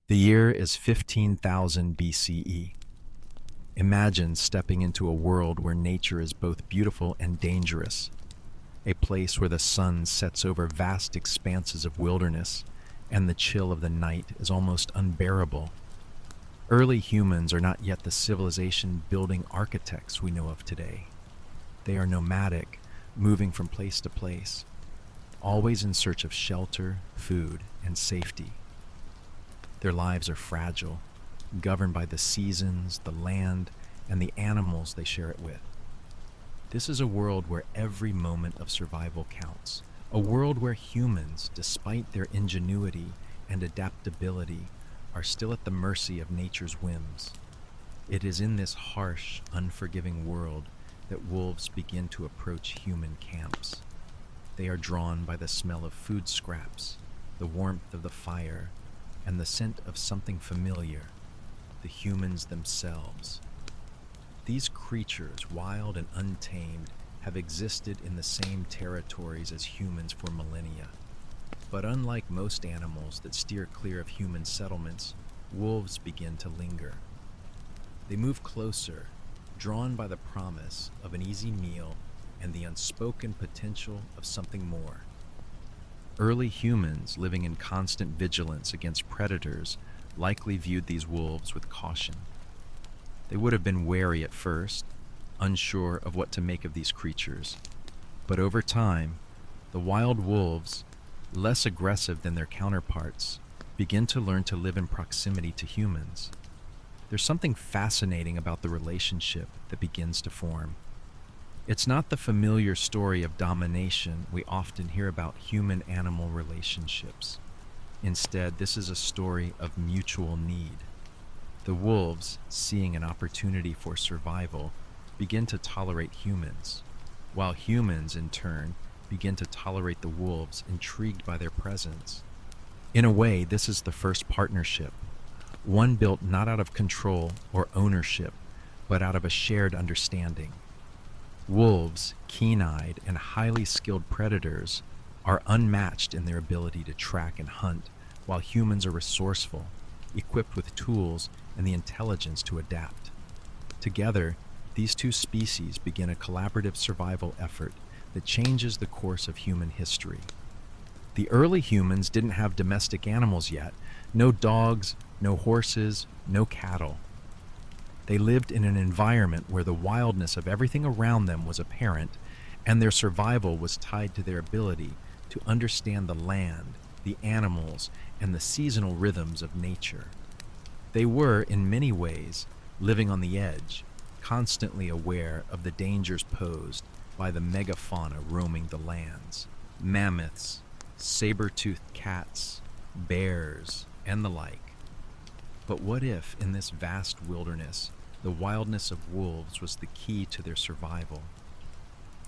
The year is 15,000 BCE. Imagine stepping into a world where nature is both beautiful and dangerous, a place where the sun sets over vast expanses of wilderness and the chill of the night is almost unbearable. Early humans are not yet the civilization building architects we know of today. They are nomadic, moving from place to place, always in search of shelter, food, and safety. Their lives are fragile, governed by the seasons, the land, and the animals they share it with. This is a world where every moment of survival counts, a world where humans, despite their ingenuity and adaptability, are still at the mercy of nature's whims. It is in this harsh, unforgiving world that wolves begin to approach human camps. They are drawn by the smell of food scraps, the warmth of the fire, and the scent of something familiar, the humans themselves. These creatures, wild and untamed, have existed in the same territories as humans for millennia. But unlike most animals that steer clear of human settlements, wolves begin to linger. They move closer, drawn by the promise of an easy meal and the unspoken potential of something more. Early humans living in constant vigilance against predators likely viewed these wolves with caution. They would have been wary at first, unsure of what to make of these creatures. But over time, the wild wolves, less aggressive than their counterparts, begin to learn to live in proximity to humans. There's something fascinating about the relationship that begins to form. It's not the familiar story of domination we often hear about human-animal relationships. Instead, this is a story of mutual need. The wolves, seeing an opportunity for survival, begin to tolerate humans, while humans, in turn, begin to tolerate the wolves, intrigued by their presence. In a way, this is the first partnership, one built not out of control or ownership, but out of a shared understanding. Wolves, keen-eyed and highly skilled predators, are unmatched in their ability to track and hunt, while humans are resourceful, equipped with tools and the intelligence to adapt. Together, these two species begin a collaborative survival effort that changes the course of human history. The early humans didn't have domestic animals yet, no dogs, no horses, no cattle. They lived in an environment where the wildness of everything around them was apparent, and their survival was tied to their ability to understand the land, the animals, and the seasonal rhythms of nature. They were, in many ways, living on the edge, constantly aware of the dangers posed by the megafauna roaming the lands. Mammoths, saber-toothed cats, bears, and the like. But what if, in this vast wilderness, the wildness of wolves was the key to their survival?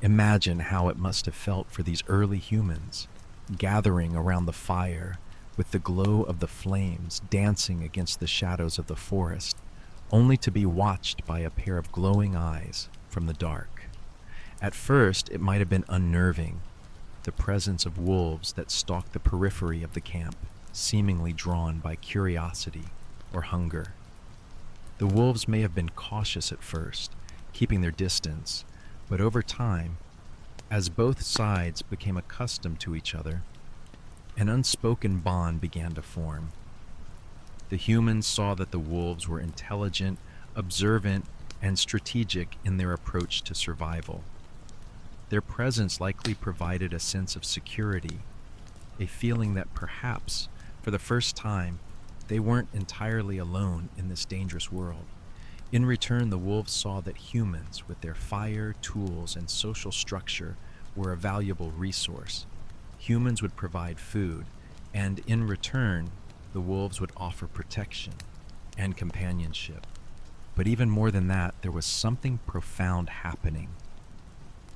Imagine how it must have felt for these early humans, gathering around the fire, with the glow of the flames dancing against the shadows of the forest, only to be watched by a pair of glowing eyes from the dark. At first, it might have been unnerving, the presence of wolves that stalked the periphery of the camp, seemingly drawn by curiosity or hunger. The wolves may have been cautious at first, keeping their distance, but over time, as both sides became accustomed to each other, an unspoken bond began to form. The humans saw that the wolves were intelligent, observant, and strategic in their approach to survival. Their presence likely provided a sense of security, a feeling that perhaps, for the first time, they weren't entirely alone in this dangerous world. In return, the wolves saw that humans, with their fire, tools, and social structure, were a valuable resource. Humans would provide food, and in return, the wolves would offer protection and companionship. But even more than that, there was something profound happening.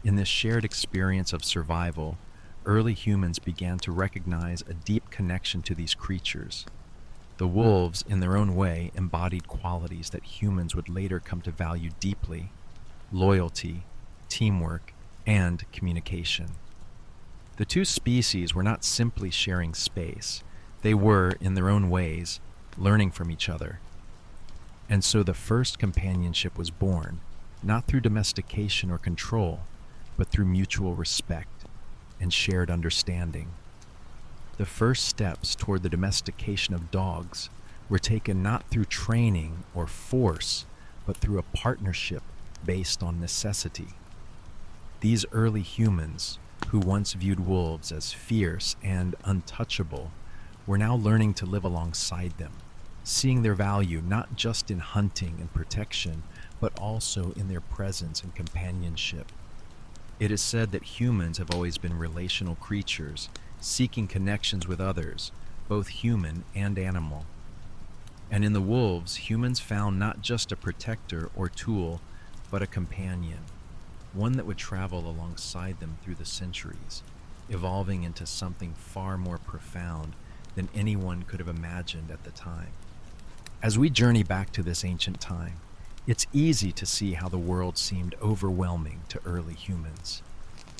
In this shared experience of survival, early humans began to recognize a deep connection to these creatures. The wolves, in their own way, embodied qualities that humans would later come to value deeply: loyalty, teamwork, and communication. The two species were not simply sharing space. They were, in their own ways, learning from each other. And so the first companionship was born, not through domestication or control, but through mutual respect and shared understanding. The first steps toward the domestication of dogs were taken not through training or force, but through a partnership based on necessity. These early humans, who once viewed wolves as fierce and untouchable, were now learning to live alongside them, seeing their value not just in hunting and protection, but also in their presence and companionship. It is said that humans have always been relational creatures, seeking connections with others, both human and animal. And in the wolves, humans found not just a protector or tool, but a companion, one that would travel alongside them through the centuries, evolving into something far more profound than anyone could have imagined at the time. As we journey back to this ancient time, it's easy to see how the world seemed overwhelming to early humans.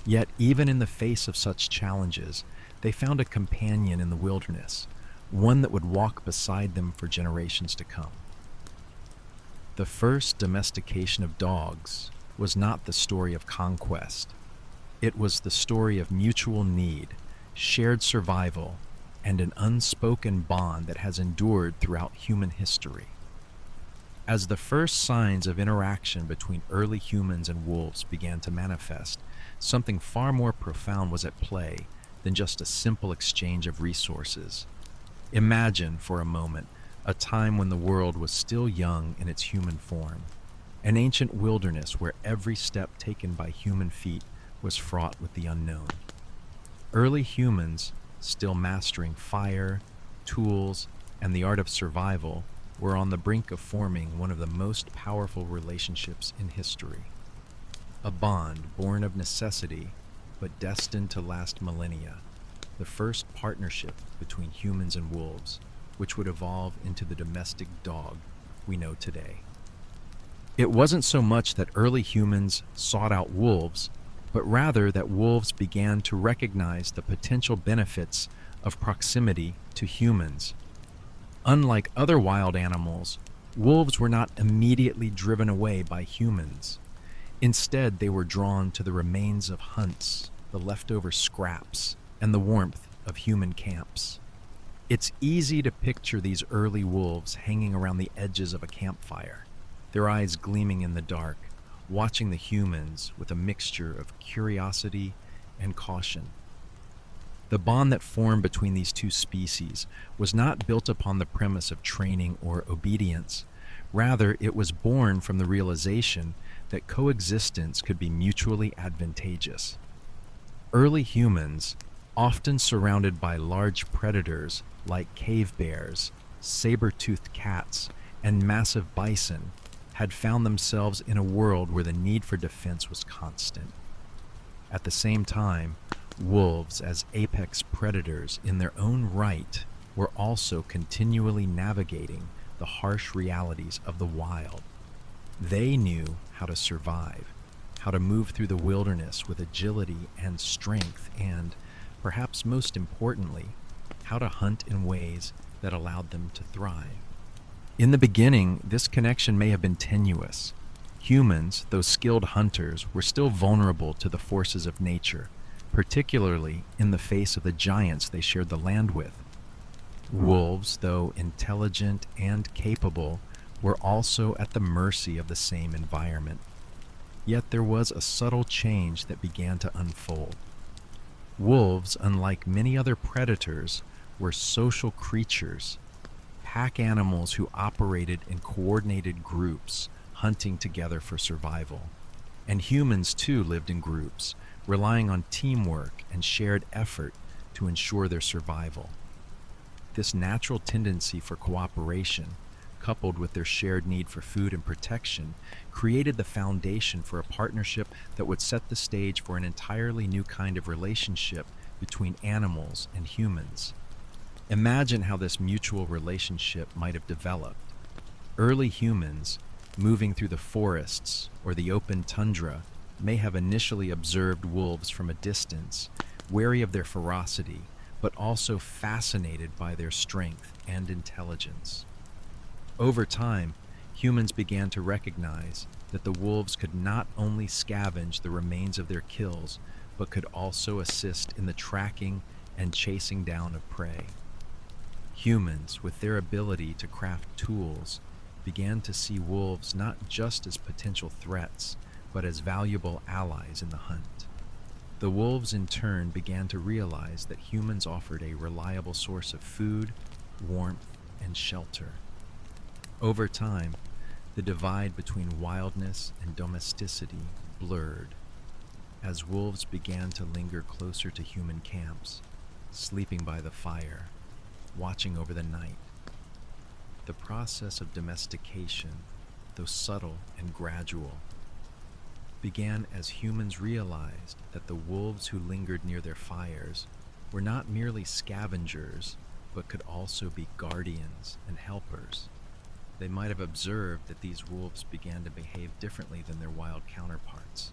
Yet, even in the face of such challenges, they found a companion in the wilderness, one that would walk beside them for generations to come. The first domestication of dogs was not the story of conquest. It was the story of mutual need, shared survival, and an unspoken bond that has endured throughout human history. As the first signs of interaction between early humans and wolves began to manifest, something far more profound was at play than just a simple exchange of resources. Imagine, for a moment, a time when the world was still young in its human form, an ancient wilderness where every step taken by human feet was fraught with the unknown. Early humans, still mastering fire, tools, and the art of survival, were on the brink of forming one of the most powerful relationships in history. A bond born of necessity, but destined to last millennia. The first partnership between humans and wolves, which would evolve into the domestic dog we know today. It wasn't so much that early humans sought out wolves, but rather that wolves began to recognize the potential benefits of proximity to humans. Unlike other wild animals, wolves were not immediately driven away by humans. Instead, they were drawn to the remains of hunts, the leftover scraps, and the warmth of human camps. It's easy to picture these early wolves hanging around the edges of a campfire, their eyes gleaming in the dark, watching the humans with a mixture of curiosity and caution. The bond that formed between these two species was not built upon the premise of training or obedience. Rather, it was born from the realization that coexistence could be mutually advantageous. Early humans, often surrounded by large predators like cave bears, saber-toothed cats, and massive bison, had found themselves in a world where the need for defense was constant. At the same time, wolves, as apex predators in their own right, were also continually navigating the harsh realities of the wild. They knew how to survive, how to move through the wilderness with agility and strength, and, perhaps most importantly, how to hunt in ways that allowed them to thrive. In the beginning, this connection may have been tenuous. Humans, though skilled hunters, were still vulnerable to the forces of nature, particularly in the face of the giants they shared the land with. Wolves, though intelligent and capable, were also at the mercy of the same environment. Yet there was a subtle change that began to unfold. Wolves, unlike many other predators, were social creatures, pack animals who operated in coordinated groups, hunting together for survival. And humans too lived in groups, relying on teamwork and shared effort to ensure their survival. This natural tendency for cooperation, coupled with their shared need for food and protection, created the foundation for a partnership that would set the stage for an entirely new kind of relationship between animals and humans. Imagine how this mutual relationship might have developed. Early humans, moving through the forests or the open tundra, may have initially observed wolves from a distance, wary of their ferocity, but also fascinated by their strength and intelligence. Over time, humans began to recognize that the wolves could not only scavenge the remains of their kills, but could also assist in the tracking and chasing down of prey. Humans, with their ability to craft tools, began to see wolves not just as potential threats, but as valuable allies in the hunt. The wolves, in turn, began to realize that humans offered a reliable source of food, warmth, and shelter. Over time, the divide between wildness and domesticity blurred, as wolves began to linger closer to human camps, sleeping by the fire, watching over the night. The process of domestication, though subtle and gradual, began as humans realized that the wolves who lingered near their fires were not merely scavengers, but could also be guardians and helpers. They might have observed that these wolves began to behave differently than their wild counterparts.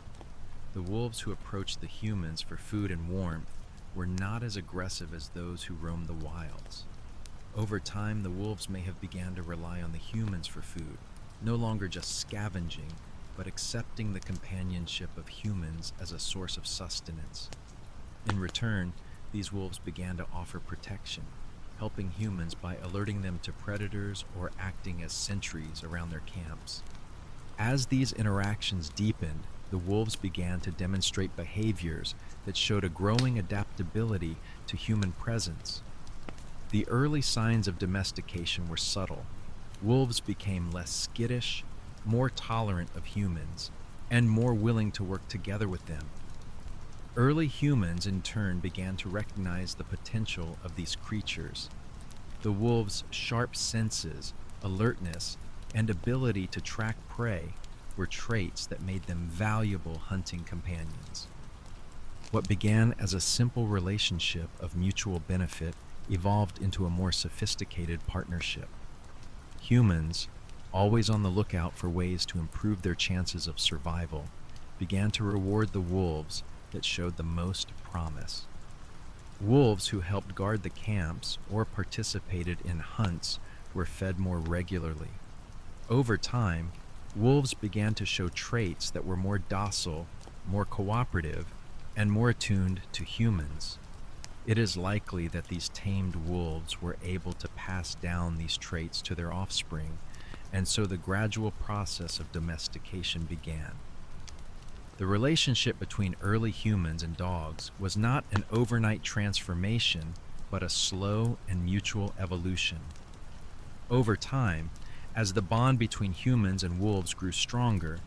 The wolves who approached the humans for food and warmth were not as aggressive as those who roamed the wilds. Over time, the wolves may have begun to rely on the humans for food, no longer just scavenging, but accepting the companionship of humans as a source of sustenance. In return, these wolves began to offer protection, helping humans by alerting them to predators or acting as sentries around their camps. As these interactions deepened, the wolves began to demonstrate behaviors that showed a growing adaptability to human presence. The early signs of domestication were subtle. Wolves became less skittish, more tolerant of humans, and more willing to work together with them. Early humans, in turn, began to recognize the potential of these creatures. The wolves' sharp senses, alertness, and ability to track prey were traits that made them valuable hunting companions. What began as a simple relationship of mutual benefit evolved into a more sophisticated partnership. Humans, always on the lookout for ways to improve their chances of survival, began to reward the wolves that showed the most promise. Wolves who helped guard the camps or participated in hunts were fed more regularly. Over time, wolves began to show traits that were more docile, more cooperative, and more attuned to humans. It is likely that these tamed wolves were able to pass down these traits to their offspring, and so the gradual process of domestication began. The relationship between early humans and dogs was not an overnight transformation, but a slow and mutual evolution. Over time, as the bond between humans and wolves grew stronger,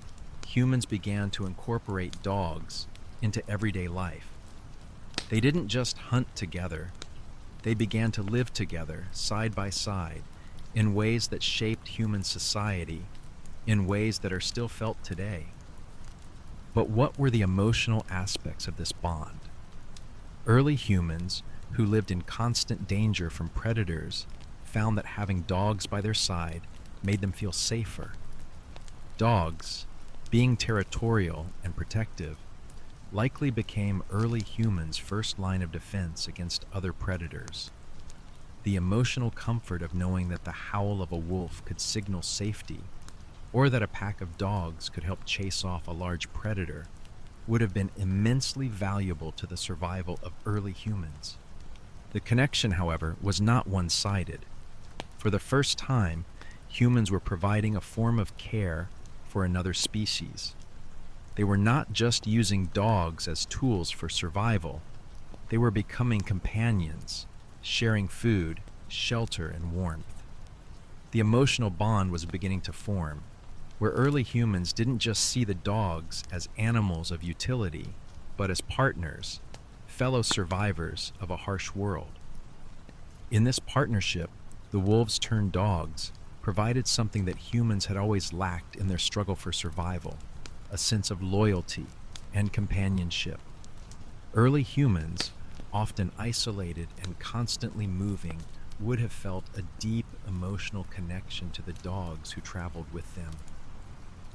humans began to incorporate dogs into everyday life. They didn't just hunt together, they began to live together, side by side, in ways that shaped human society, in ways that are still felt today. But what were the emotional aspects of this bond? Early humans, who lived in constant danger from predators, found that having dogs by their side made them feel safer. Dogs, being territorial and protective, likely became early humans' first line of defense against other predators. The emotional comfort of knowing that the howl of a wolf could signal safety, or that a pack of dogs could help chase off a large predator, would have been immensely valuable to the survival of early humans. The connection, however, was not one-sided. For the first time, humans were providing a form of care for another species. They were not just using dogs as tools for survival. They were becoming companions, sharing food, shelter, and warmth. The emotional bond was beginning to form, where early humans didn't just see the dogs as animals of utility, but as partners, fellow survivors of a harsh world. In this partnership, the wolves turned dogs provided something that humans had always lacked in their struggle for survival: a sense of loyalty and companionship. Early humans, often isolated and constantly moving, would have felt a deep emotional connection to the dogs who traveled with them.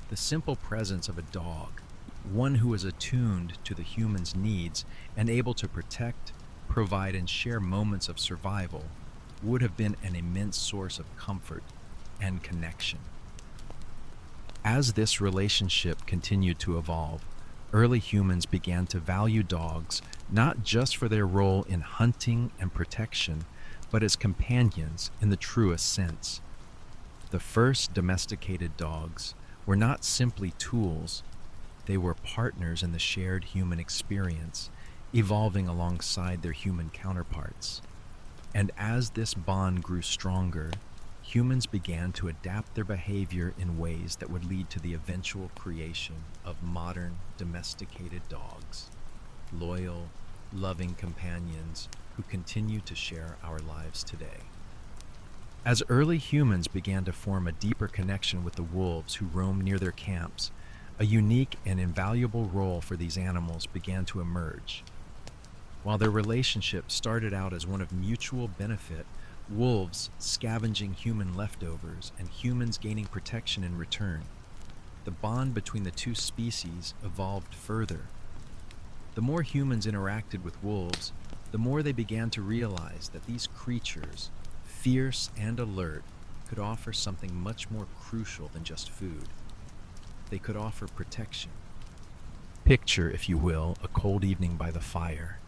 The simple presence of a dog, one who was attuned to the human's needs and able to protect, provide, and share moments of survival would have been an immense source of comfort and connection. As this relationship continued to evolve, early humans began to value dogs not just for their role in hunting and protection, but as companions in the truest sense. The first domesticated dogs were not simply tools, they were partners in the shared human experience, evolving alongside their human counterparts. And as this bond grew stronger, humans began to adapt their behavior in ways that would lead to the eventual creation of modern domesticated dogs, loyal, loving companions who continue to share our lives today. As early humans began to form a deeper connection with the wolves who roamed near their camps, a unique and invaluable role for these animals began to emerge. While their relationship started out as one of mutual benefit, wolves scavenging human leftovers and humans gaining protection in return, the bond between the two species evolved further. The more humans interacted with wolves, the more they began to realize that these creatures, fierce and alert, could offer something much more crucial than just food. They could offer protection. Picture, if you will, a cold evening by the fire.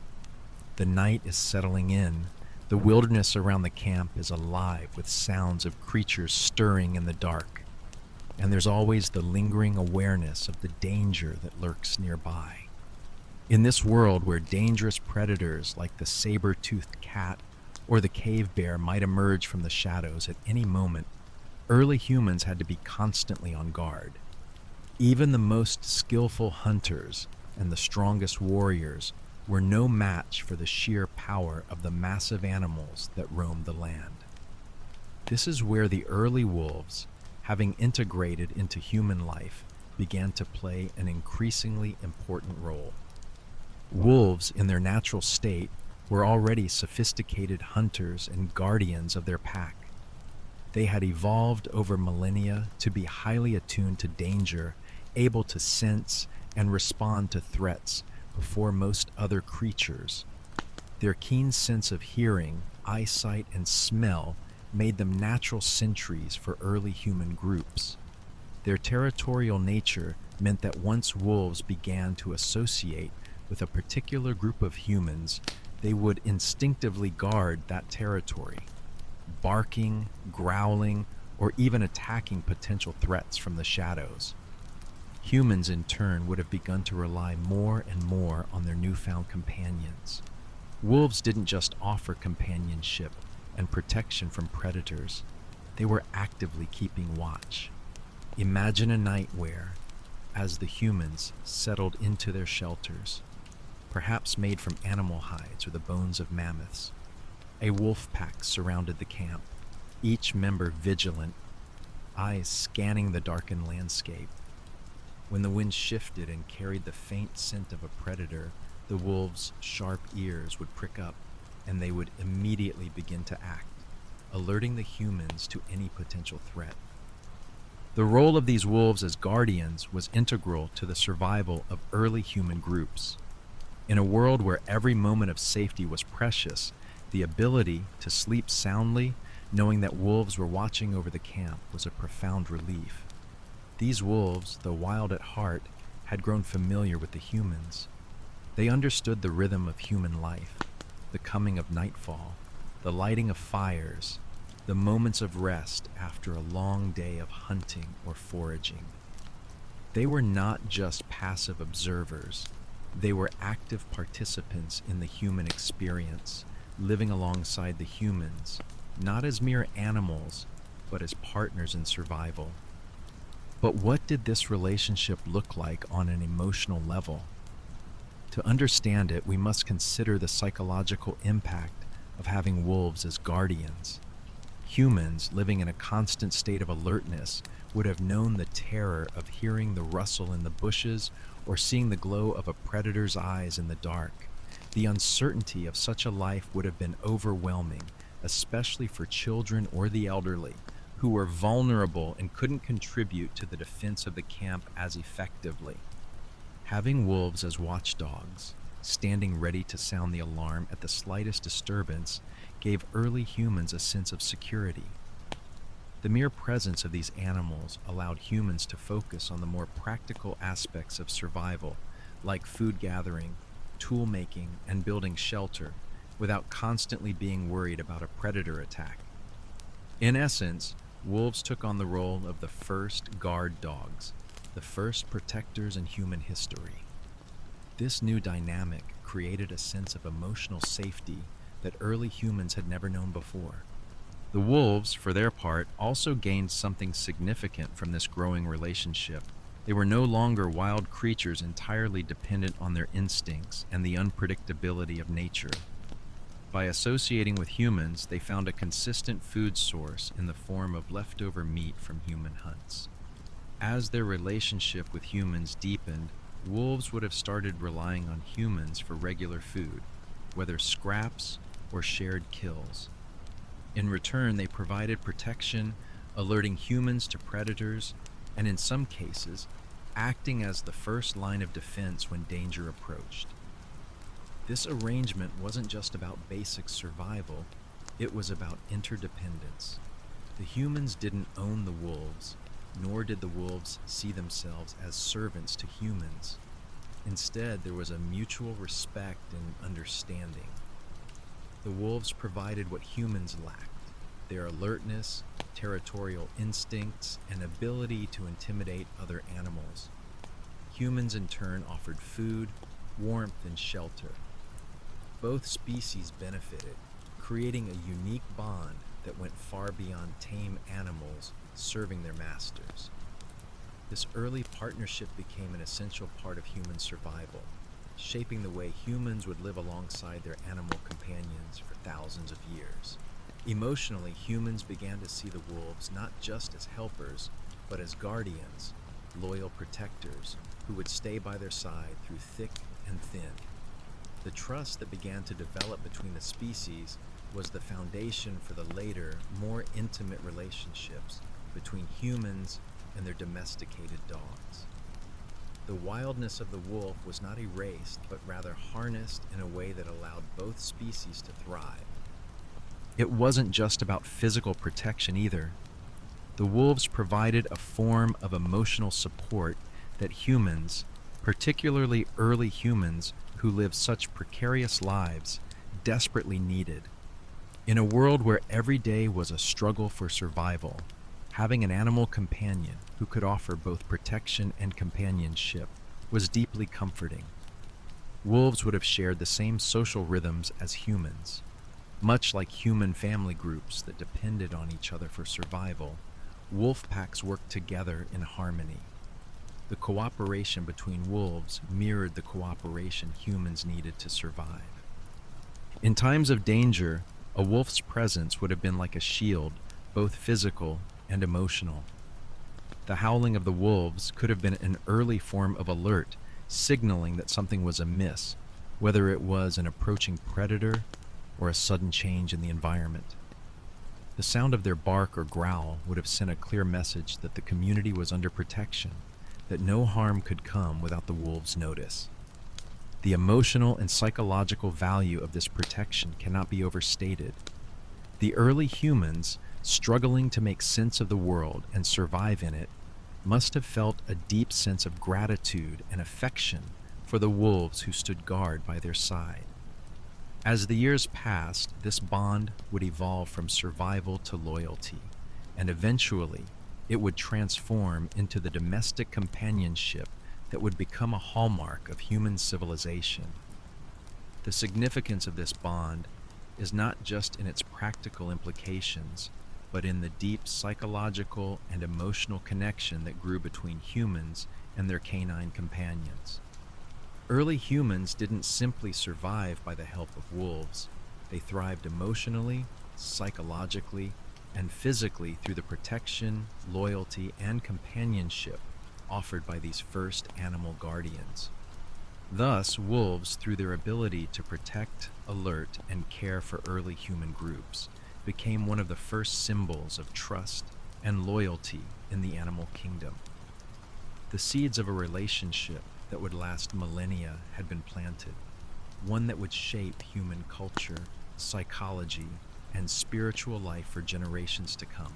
The night is settling in. The wilderness around the camp is alive with sounds of creatures stirring in the dark. And there's always the lingering awareness of the danger that lurks nearby. In this world where dangerous predators like the saber-toothed cat or the cave bear might emerge from the shadows at any moment, early humans had to be constantly on guard. Even the most skillful hunters and the strongest warriors were no match for the sheer power of the massive animals that roamed the land. This is where the early wolves, having integrated into human life, began to play an increasingly important role. Wolves, in their natural state, were already sophisticated hunters and guardians of their pack. They had evolved over millennia to be highly attuned to danger, able to sense and respond to threats before most other creatures. Their keen sense of hearing, eyesight, and smell made them natural sentries for early human groups. Their territorial nature meant that once wolves began to associate with a particular group of humans, they would instinctively guard that territory, barking, growling, or even attacking potential threats from the shadows. Humans, in turn, would have begun to rely more and more on their newfound companions. Wolves didn't just offer companionship and protection from predators, they were actively keeping watch. Imagine a night where, as the humans settled into their shelters, perhaps made from animal hides or the bones of mammoths, a wolf pack surrounded the camp, each member vigilant, eyes scanning the darkened landscape. When the wind shifted and carried the faint scent of a predator, the wolves' sharp ears would prick up, and they would immediately begin to act, alerting the humans to any potential threat. The role of these wolves as guardians was integral to the survival of early human groups. In a world where every moment of safety was precious, the ability to sleep soundly, knowing that wolves were watching over the camp, was a profound relief. These wolves, though wild at heart, had grown familiar with the humans. They understood the rhythm of human life, the coming of nightfall, the lighting of fires, the moments of rest after a long day of hunting or foraging. They were not just passive observers, they were active participants in the human experience, living alongside the humans, not as mere animals, but as partners in survival. But what did this relationship look like on an emotional level? To understand it, we must consider the psychological impact of having wolves as guardians. Humans, living in a constant state of alertness, would have known the terror of hearing the rustle in the bushes or seeing the glow of a predator's eyes in the dark. The uncertainty of such a life would have been overwhelming, especially for children or the elderly, who were vulnerable and couldn't contribute to the defense of the camp as effectively. Having wolves as watchdogs, standing ready to sound the alarm at the slightest disturbance, gave early humans a sense of security. The mere presence of these animals allowed humans to focus on the more practical aspects of survival, like food gathering, tool making, and building shelter, without constantly being worried about a predator attack. In essence, wolves took on the role of the first guard dogs, the first protectors in human history. This new dynamic created a sense of emotional safety that early humans had never known before. The wolves, for their part, also gained something significant from this growing relationship. They were no longer wild creatures entirely dependent on their instincts and the unpredictability of nature. By associating with humans, they found a consistent food source in the form of leftover meat from human hunts. As their relationship with humans deepened, wolves would have started relying on humans for regular food, whether scraps or shared kills. In return, they provided protection, alerting humans to predators, and in some cases, acting as the first line of defense when danger approached. This arrangement wasn't just about basic survival, it was about interdependence. The humans didn't own the wolves, nor did the wolves see themselves as servants to humans. Instead, there was a mutual respect and understanding. The wolves provided what humans lacked: their alertness, territorial instincts, and ability to intimidate other animals. Humans, in turn, offered food, warmth, and shelter. Both species benefited, creating a unique bond that went far beyond tame animals serving their masters. This early partnership became an essential part of human survival, shaping the way humans would live alongside their animal companions for thousands of years. Emotionally, humans began to see the wolves not just as helpers, but as guardians, loyal protectors who would stay by their side through thick and thin. The trust that began to develop between the species was the foundation for the later, more intimate relationships between humans and their domesticated dogs. The wildness of the wolf was not erased, but rather harnessed in a way that allowed both species to thrive. It wasn't just about physical protection either. The wolves provided a form of emotional support that humans, particularly early humans who lived such precarious lives, desperately needed. In a world where every day was a struggle for survival, having an animal companion who could offer both protection and companionship was deeply comforting. Wolves would have shared the same social rhythms as humans. Much like human family groups that depended on each other for survival, wolf packs worked together in harmony. The cooperation between wolves mirrored the cooperation humans needed to survive. In times of danger, a wolf's presence would have been like a shield, both physical and emotional. The howling of the wolves could have been an early form of alert, signaling that something was amiss, whether it was an approaching predator or a sudden change in the environment. The sound of their bark or growl would have sent a clear message that the community was under protection, that no harm could come without the wolves' notice. The emotional and psychological value of this protection cannot be overstated. The early humans, struggling to make sense of the world and survive in it, must have felt a deep sense of gratitude and affection for the wolves who stood guard by their side. As the years passed, this bond would evolve from survival to loyalty, and eventually it would transform into the domestic companionship that would become a hallmark of human civilization. The significance of this bond is not just in its practical implications, but in the deep psychological and emotional connection that grew between humans and their canine companions. Early humans didn't simply survive by the help of wolves. They thrived emotionally, psychologically, and physically through the protection, loyalty, and companionship offered by these first animal guardians. Thus, wolves, through their ability to protect, alert, and care for early human groups, became one of the first symbols of trust and loyalty in the animal kingdom. The seeds of a relationship that would last millennia had been planted. one that would shape human culture, psychology, and spiritual life for generations to come.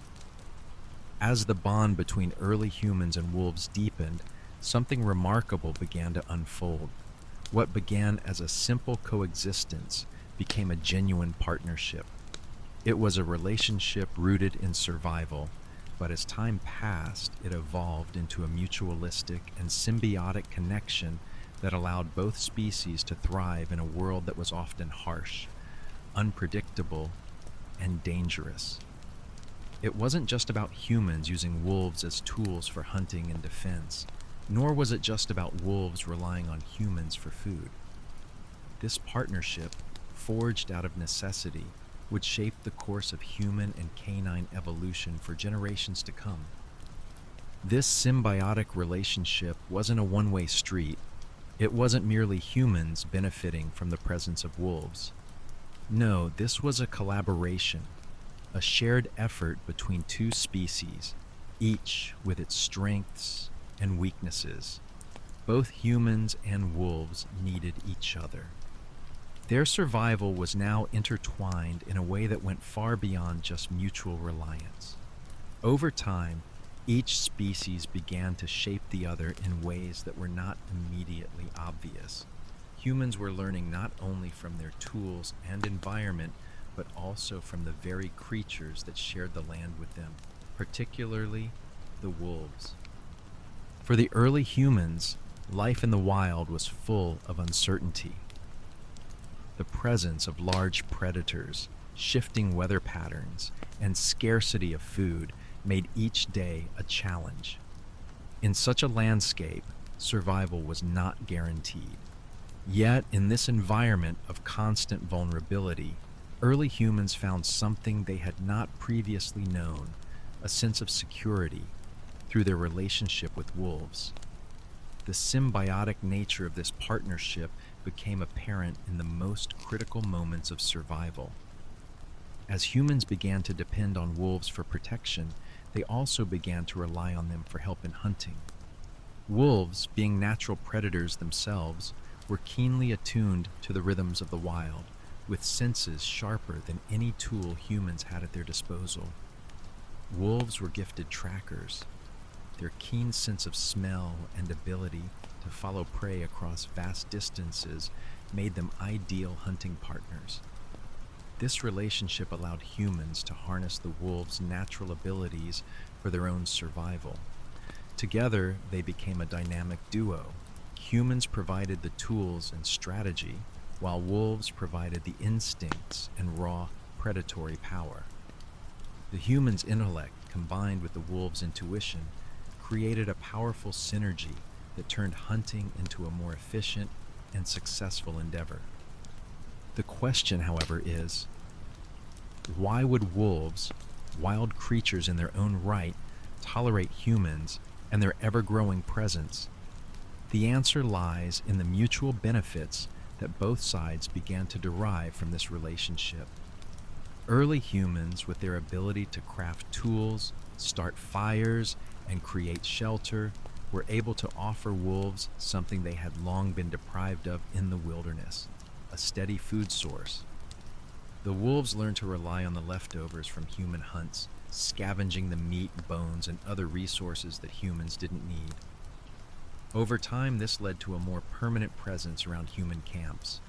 As the bond between early humans and wolves deepened, something remarkable began to unfold. What began as a simple coexistence became a genuine partnership. It was a relationship rooted in survival, but as time passed, it evolved into a mutualistic and symbiotic connection that allowed both species to thrive in a world that was often harsh, unpredictable, and dangerous. It wasn't just about humans using wolves as tools for hunting and defense, nor was it just about wolves relying on humans for food. This partnership, forged out of necessity, would shape the course of human and canine evolution for generations to come. This symbiotic relationship wasn't a one-way street. It wasn't merely humans benefiting from the presence of wolves. No, this was a collaboration, a shared effort between two species, each with its strengths and weaknesses. Both humans and wolves needed each other. Their survival was now intertwined in a way that went far beyond just mutual reliance. Over time, each species began to shape the other in ways that were not immediately obvious. Humans were learning not only from their tools and environment, but also from the very creatures that shared the land with them, particularly the wolves. For the early humans, life in the wild was full of uncertainty. The presence of large predators, shifting weather patterns, and scarcity of food made each day a challenge. In such a landscape, survival was not guaranteed. Yet, in this environment of constant vulnerability, early humans found something they had not previously known, a sense of security, through their relationship with wolves. The symbiotic nature of this partnership became apparent in the most critical moments of survival. As humans began to depend on wolves for protection, they also began to rely on them for help in hunting. Wolves, being natural predators themselves, were keenly attuned to the rhythms of the wild, with senses sharper than any tool humans had at their disposal. Wolves were gifted trackers. Their keen sense of smell and ability to follow prey across vast distances made them ideal hunting partners. This relationship allowed humans to harness the wolves' natural abilities for their own survival. Together, they became a dynamic duo. Humans provided the tools and strategy, while wolves provided the instincts and raw predatory power. The human's intellect, combined with the wolves' intuition, created a powerful synergy that turned hunting into a more efficient and successful endeavor. The question, however, is, why would wolves, wild creatures in their own right, tolerate humans and their ever-growing presence? The answer lies in the mutual benefits that both sides began to derive from this relationship. Early humans, with their ability to craft tools, start fires, and create shelter, were able to offer wolves something they had long been deprived of in the wilderness, a steady food source. The wolves learned to rely on the leftovers from human hunts, scavenging the meat, bones, and other resources that humans didn't need. Over time, this led to a more permanent presence around human camps.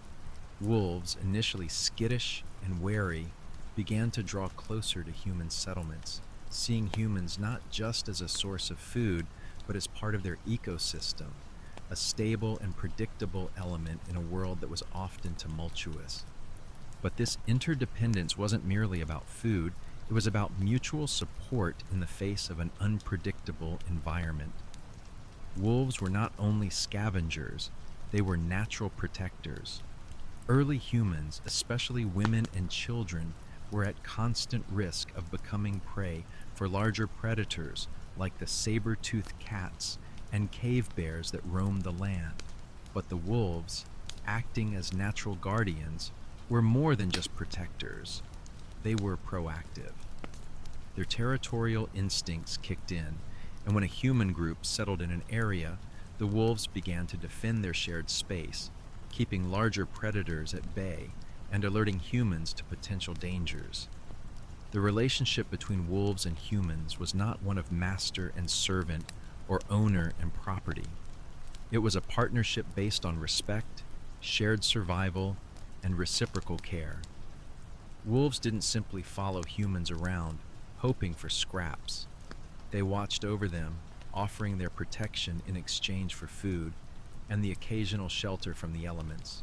Wolves, initially skittish and wary, began to draw closer to human settlements, seeing humans not just as a source of food, but as part of their ecosystem, a stable and predictable element in a world that was often tumultuous. But this interdependence wasn't merely about food, it was about mutual support in the face of an unpredictable environment. Wolves were not only scavengers, they were natural protectors. Early humans, especially women and children, were at constant risk of becoming prey for larger predators like the saber-toothed cats and cave bears that roamed the land. But the wolves, acting as natural guardians, were more than just protectors. They were proactive. Their territorial instincts kicked in, and when a human group settled in an area, the wolves began to defend their shared space, keeping larger predators at bay and alerting humans to potential dangers. The relationship between wolves and humans was not one of master and servant or owner and property. It was a partnership based on respect, shared survival, and reciprocal care. Wolves didn't simply follow humans around, hoping for scraps. They watched over them, offering their protection in exchange for food and the occasional shelter from the elements.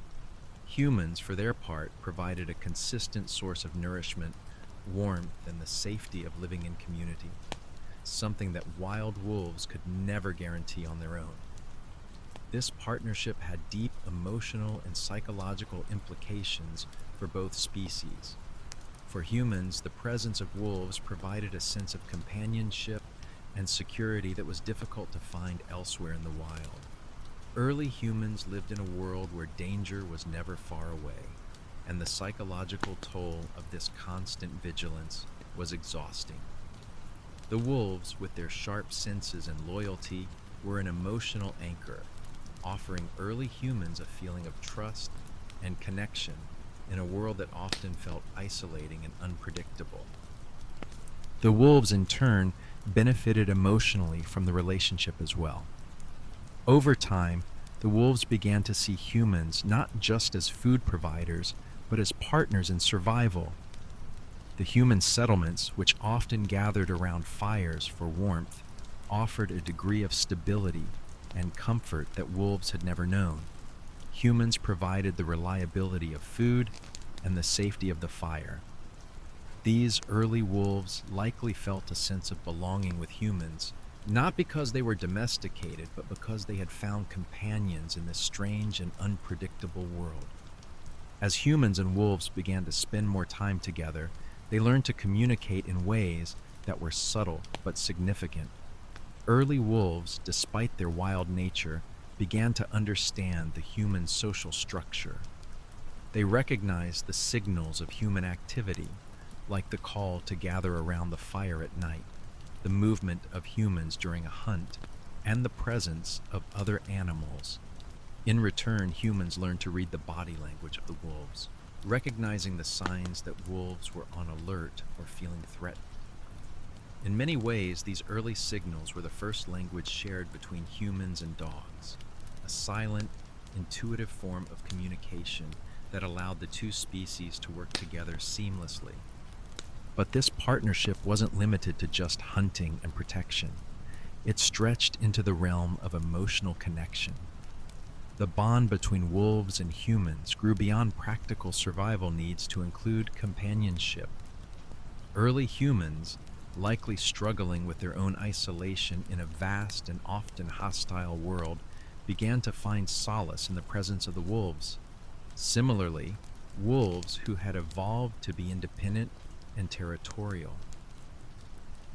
Humans, for their part, provided a consistent source of nourishment, warmth, and the safety of living in community, something that wild wolves could never guarantee on their own. This partnership had deep emotional and psychological implications for both species. For humans, the presence of wolves provided a sense of companionship and security that was difficult to find elsewhere in the wild. Early humans lived in a world where danger was never far away, and the psychological toll of this constant vigilance was exhausting. The wolves, with their sharp senses and loyalty, were an emotional anchor, offering early humans a feeling of trust and connection in a world that often felt isolating and unpredictable. The wolves, in turn, benefited emotionally from the relationship as well. Over time, the wolves began to see humans not just as food providers, but as partners in survival. The human settlements, which often gathered around fires for warmth, offered a degree of stability and comfort that wolves had never known. Humans provided the reliability of food and the safety of the fire. These early wolves likely felt a sense of belonging with humans, not because they were domesticated, but because they had found companions in this strange and unpredictable world. As humans and wolves began to spend more time together, they learned to communicate in ways that were subtle but significant. Early wolves, despite their wild nature, began to understand the human social structure. They recognized the signals of human activity, like the call to gather around the fire at night, the movement of humans during a hunt, and the presence of other animals. In return, humans learned to read the body language of the wolves, recognizing the signs that wolves were on alert or feeling threatened. In many ways, these early signals were the first language shared between humans and dogs, a silent, intuitive form of communication that allowed the two species to work together seamlessly. But this partnership wasn't limited to just hunting and protection. It stretched into the realm of emotional connection. The bond between wolves and humans grew beyond practical survival needs to include companionship. Early humans, likely struggling with their own isolation in a vast and often hostile world, began to find solace in the presence of the wolves. Similarly, wolves who had evolved to be independent and territorial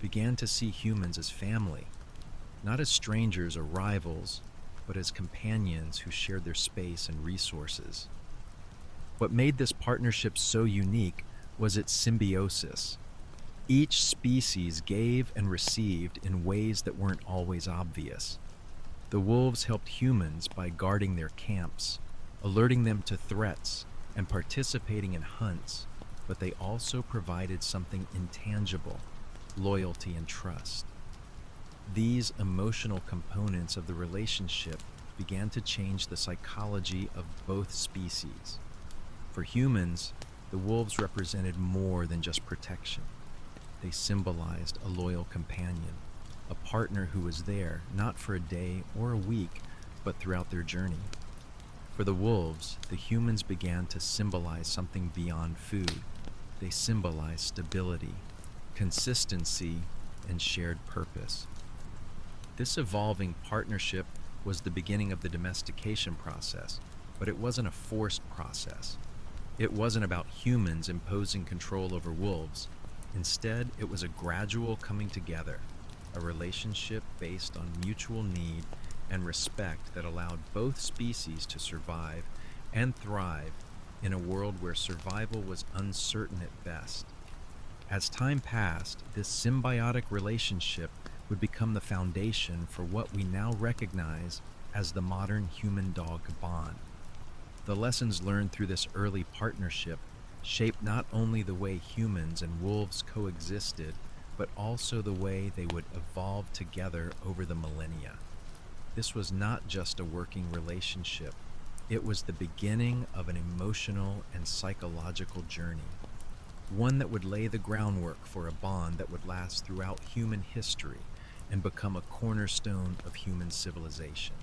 began to see humans as family, not as strangers or rivals, but as companions who shared their space and resources. What made this partnership so unique was its symbiosis. Each species gave and received in ways that weren't always obvious. The wolves helped humans by guarding their camps, alerting them to threats, and participating in hunts, but they also provided something intangible: loyalty and trust. These emotional components of the relationship began to change the psychology of both species. For humans, the wolves represented more than just protection. They symbolized a loyal companion, a partner who was there not for a day or a week, but throughout their journey. For the wolves, the humans began to symbolize something beyond food. They symbolized stability, consistency, and shared purpose. This evolving partnership was the beginning of the domestication process, but it wasn't a forced process. It wasn't about humans imposing control over wolves. Instead, it was a gradual coming together, a relationship based on mutual need and respect that allowed both species to survive and thrive in a world where survival was uncertain at best. As time passed, this symbiotic relationship would become the foundation for what we now recognize as the modern human-dog bond. The lessons learned through this early partnership shaped not only the way humans and wolves coexisted, but also the way they would evolve together over the millennia. This was not just a working relationship, it was the beginning of an emotional and psychological journey, one that would lay the groundwork for a bond that would last throughout human history and become a cornerstone of human civilization.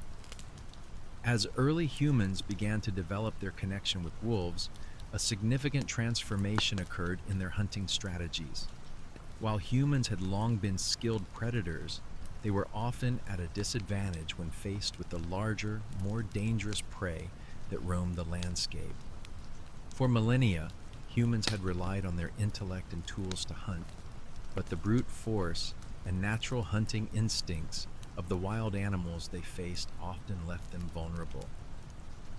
As early humans began to develop their connection with wolves, a significant transformation occurred in their hunting strategies. While humans had long been skilled predators, they were often at a disadvantage when faced with the larger, more dangerous prey that roamed the landscape. For millennia, humans had relied on their intellect and tools to hunt, but the brute force and natural hunting instincts of the wild animals they faced often left them vulnerable.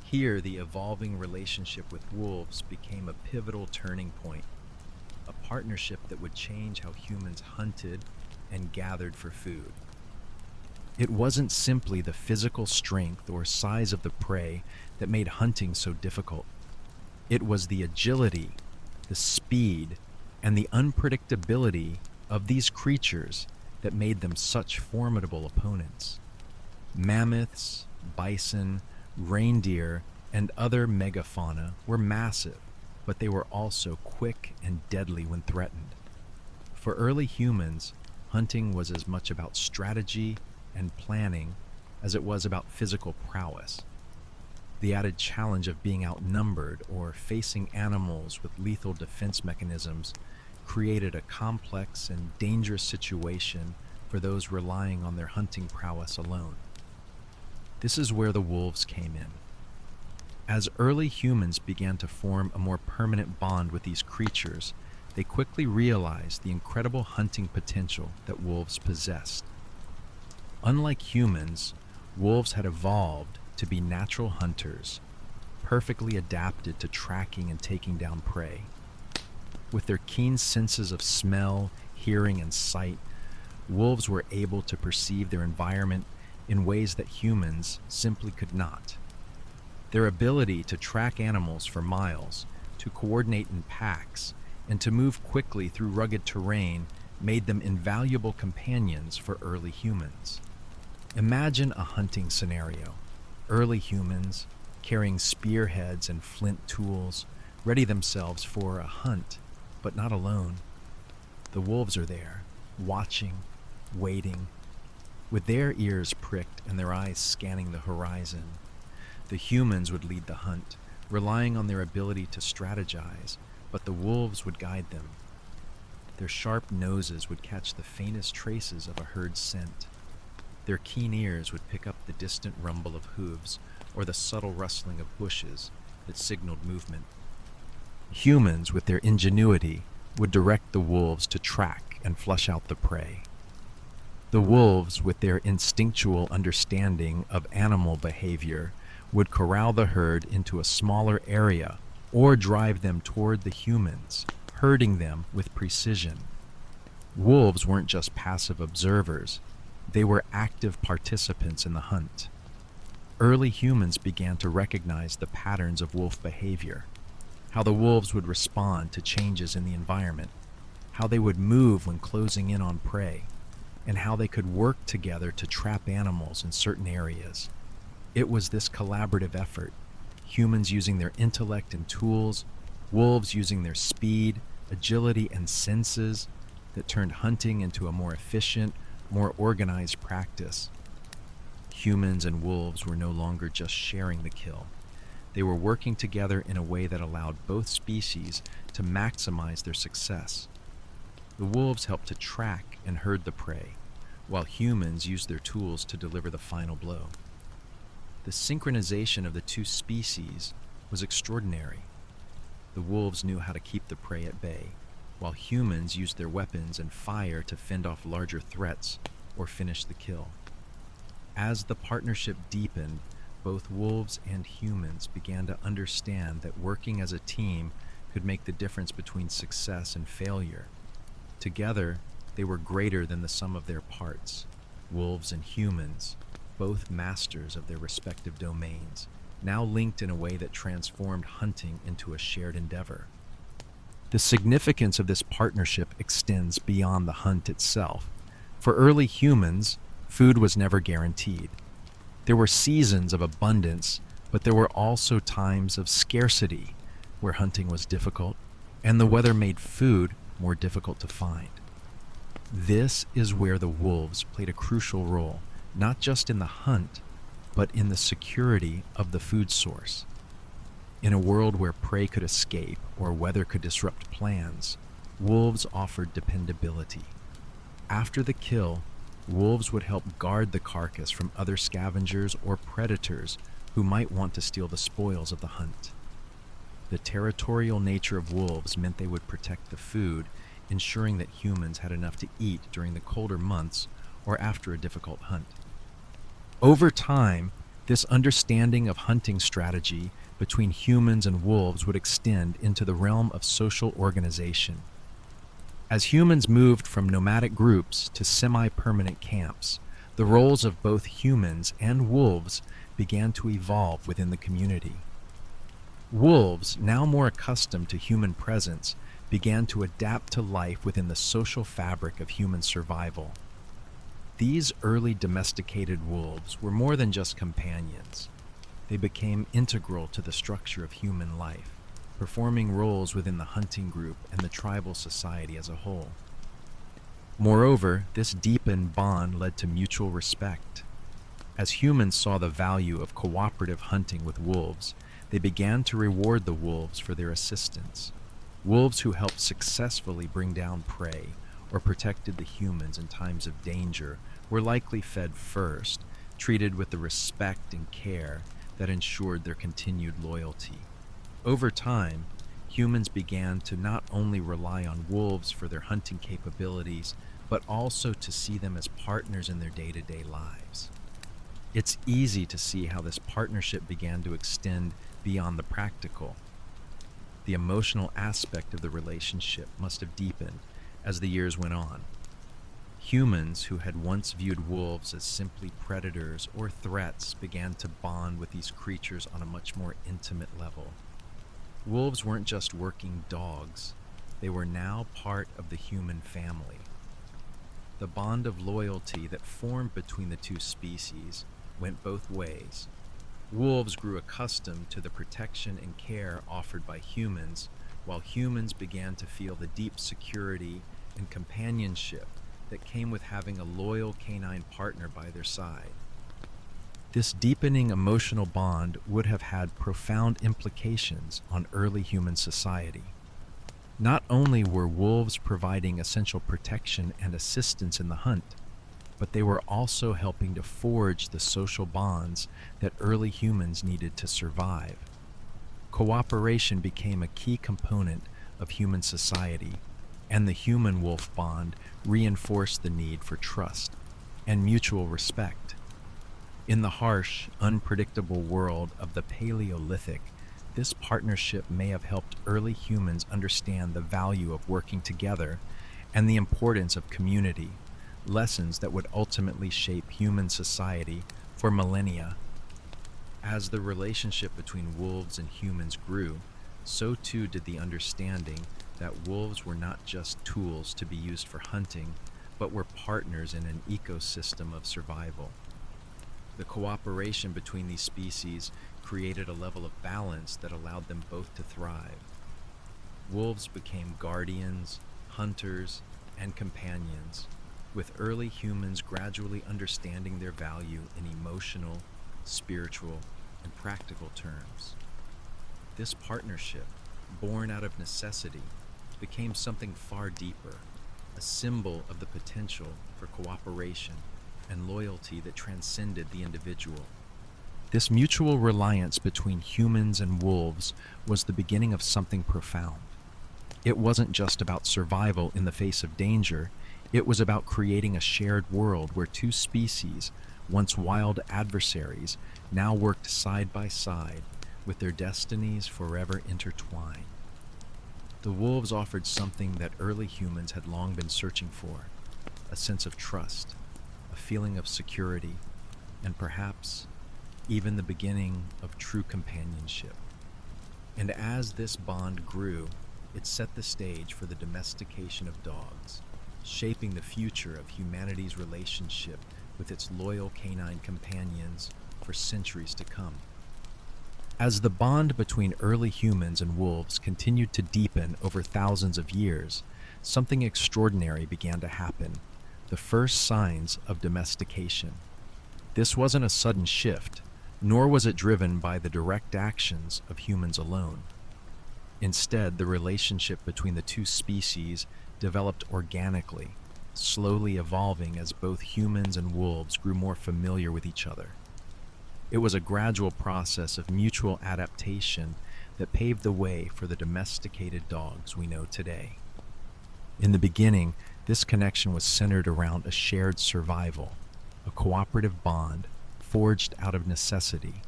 Here, the evolving relationship with wolves became a pivotal turning point, a partnership that would change how humans hunted and gathered for food. It wasn't simply the physical strength or size of the prey that made hunting so difficult. It was the agility, the speed, and the unpredictability of these creatures that made them such formidable opponents. Mammoths, bison, reindeer, and other megafauna were massive, but they were also quick and deadly when threatened. For early humans, hunting was as much about strategy and planning as it was about physical prowess. The added challenge of being outnumbered or facing animals with lethal defense mechanisms created a complex and dangerous situation for those relying on their hunting prowess alone. This is where the wolves came in. As early humans began to form a more permanent bond with these creatures, they quickly realized the incredible hunting potential that wolves possessed. Unlike humans, wolves had evolved to be natural hunters, perfectly adapted to tracking and taking down prey. With their keen senses of smell, hearing, and sight, wolves were able to perceive their environment in ways that humans simply could not. Their ability to track animals for miles, to coordinate in packs, and to move quickly through rugged terrain made them invaluable companions for early humans. Imagine a hunting scenario. Early humans, carrying spearheads and flint tools, ready themselves for a hunt, but not alone. The wolves are there, watching, waiting, with their ears pricked and their eyes scanning the horizon. The humans would lead the hunt, relying on their ability to strategize, but the wolves would guide them. Their sharp noses would catch the faintest traces of a herd scent. Their keen ears would pick up the distant rumble of hooves or the subtle rustling of bushes that signaled movement. Humans, with their ingenuity, would direct the wolves to track and flush out the prey. The wolves, with their instinctual understanding of animal behavior, would corral the herd into a smaller area or drive them toward the humans, herding them with precision. Wolves weren't just passive observers, they were active participants in the hunt. Early humans began to recognize the patterns of wolf behavior, how the wolves would respond to changes in the environment, how they would move when closing in on prey, and how they could work together to trap animals in certain areas. It was this collaborative effort, humans using their intellect and tools, wolves using their speed, agility, and senses, that turned hunting into a more efficient, more organized practice. Humans and wolves were no longer just sharing the kill. They were working together in a way that allowed both species to maximize their success. The wolves helped to track and herd the prey, while humans used their tools to deliver the final blow. The synchronization of the two species was extraordinary. The wolves knew how to keep the prey at bay, while humans used their weapons and fire to fend off larger threats or finish the kill. As the partnership deepened, both wolves and humans began to understand that working as a team could make the difference between success and failure. Together, they were greater than the sum of their parts, wolves and humans, both masters of their respective domains. now linked in a way that transformed hunting into a shared endeavor. The significance of this partnership extends beyond the hunt itself. For early humans, food was never guaranteed. There were seasons of abundance, but there were also times of scarcity, where hunting was difficult, and the weather made food more difficult to find. This is where the wolves played a crucial role, not just in the hunt, but in the security of the food source. In a world where prey could escape or weather could disrupt plans, wolves offered dependability. After the kill, wolves would help guard the carcass from other scavengers or predators who might want to steal the spoils of the hunt. The territorial nature of wolves meant they would protect the food, ensuring that humans had enough to eat during the colder months or after a difficult hunt. Over time, this understanding of hunting strategy between humans and wolves would extend into the realm of social organization. As humans moved from nomadic groups to semi-permanent camps, the roles of both humans and wolves began to evolve within the community. Wolves, now more accustomed to human presence, began to adapt to life within the social fabric of human survival. These early domesticated wolves were more than just companions. They became integral to the structure of human life, performing roles within the hunting group and the tribal society as a whole. Moreover, this deepened bond led to mutual respect. As humans saw the value of cooperative hunting with wolves, they began to reward the wolves for their assistance. Wolves who helped successfully bring down prey or protected the humans in times of danger were likely fed first, treated with the respect and care that ensured their continued loyalty. Over time, humans began to not only rely on wolves for their hunting capabilities, but also to see them as partners in their day-to-day lives. It's easy to see how this partnership began to extend beyond the practical. The emotional aspect of the relationship must have deepened as the years went on. Humans who had once viewed wolves as simply predators or threats began to bond with these creatures on a much more intimate level. Wolves weren't just working dogs, they were now part of the human family. The bond of loyalty that formed between the two species went both ways. Wolves grew accustomed to the protection and care offered by humans, while humans began to feel the deep security and companionship that came with having a loyal canine partner by their side. This deepening emotional bond would have had profound implications on early human society. Not only were wolves providing essential protection and assistance in the hunt, but they were also helping to forge the social bonds that early humans needed to survive. Cooperation became a key component of human society, and the human-wolf bond reinforced the need for trust and mutual respect. In the harsh, unpredictable world of the Paleolithic, this partnership may have helped early humans understand the value of working together and the importance of community, lessons that would ultimately shape human society for millennia. As the relationship between wolves and humans grew, so too did the understanding that wolves were not just tools to be used for hunting, but were partners in an ecosystem of survival. The cooperation between these species created a level of balance that allowed them both to thrive. Wolves became guardians, hunters, and companions, with early humans gradually understanding their value in emotional, spiritual, and practical terms. This partnership, born out of necessity, became something far deeper, a symbol of the potential for cooperation and loyalty that transcended the individual. This mutual reliance between humans and wolves was the beginning of something profound. It wasn't just about survival in the face of danger, it was about creating a shared world where two species, once wild adversaries, now worked side by side, with their destinies forever intertwined. The wolves offered something that early humans had long been searching for, a sense of trust, a feeling of security, and perhaps even the beginning of true companionship. And as this bond grew, it set the stage for the domestication of dogs, shaping the future of humanity's relationship with its loyal canine companions for centuries to come. As the bond between early humans and wolves continued to deepen over thousands of years, something extraordinary began to happen: the first signs of domestication. This wasn't a sudden shift, nor was it driven by the direct actions of humans alone. Instead, the relationship between the two species developed organically, slowly evolving as both humans and wolves grew more familiar with each other. It was a gradual process of mutual adaptation that paved the way for the domesticated dogs we know today. In the beginning, this connection was centered around a shared survival, a cooperative bond forged out of necessity.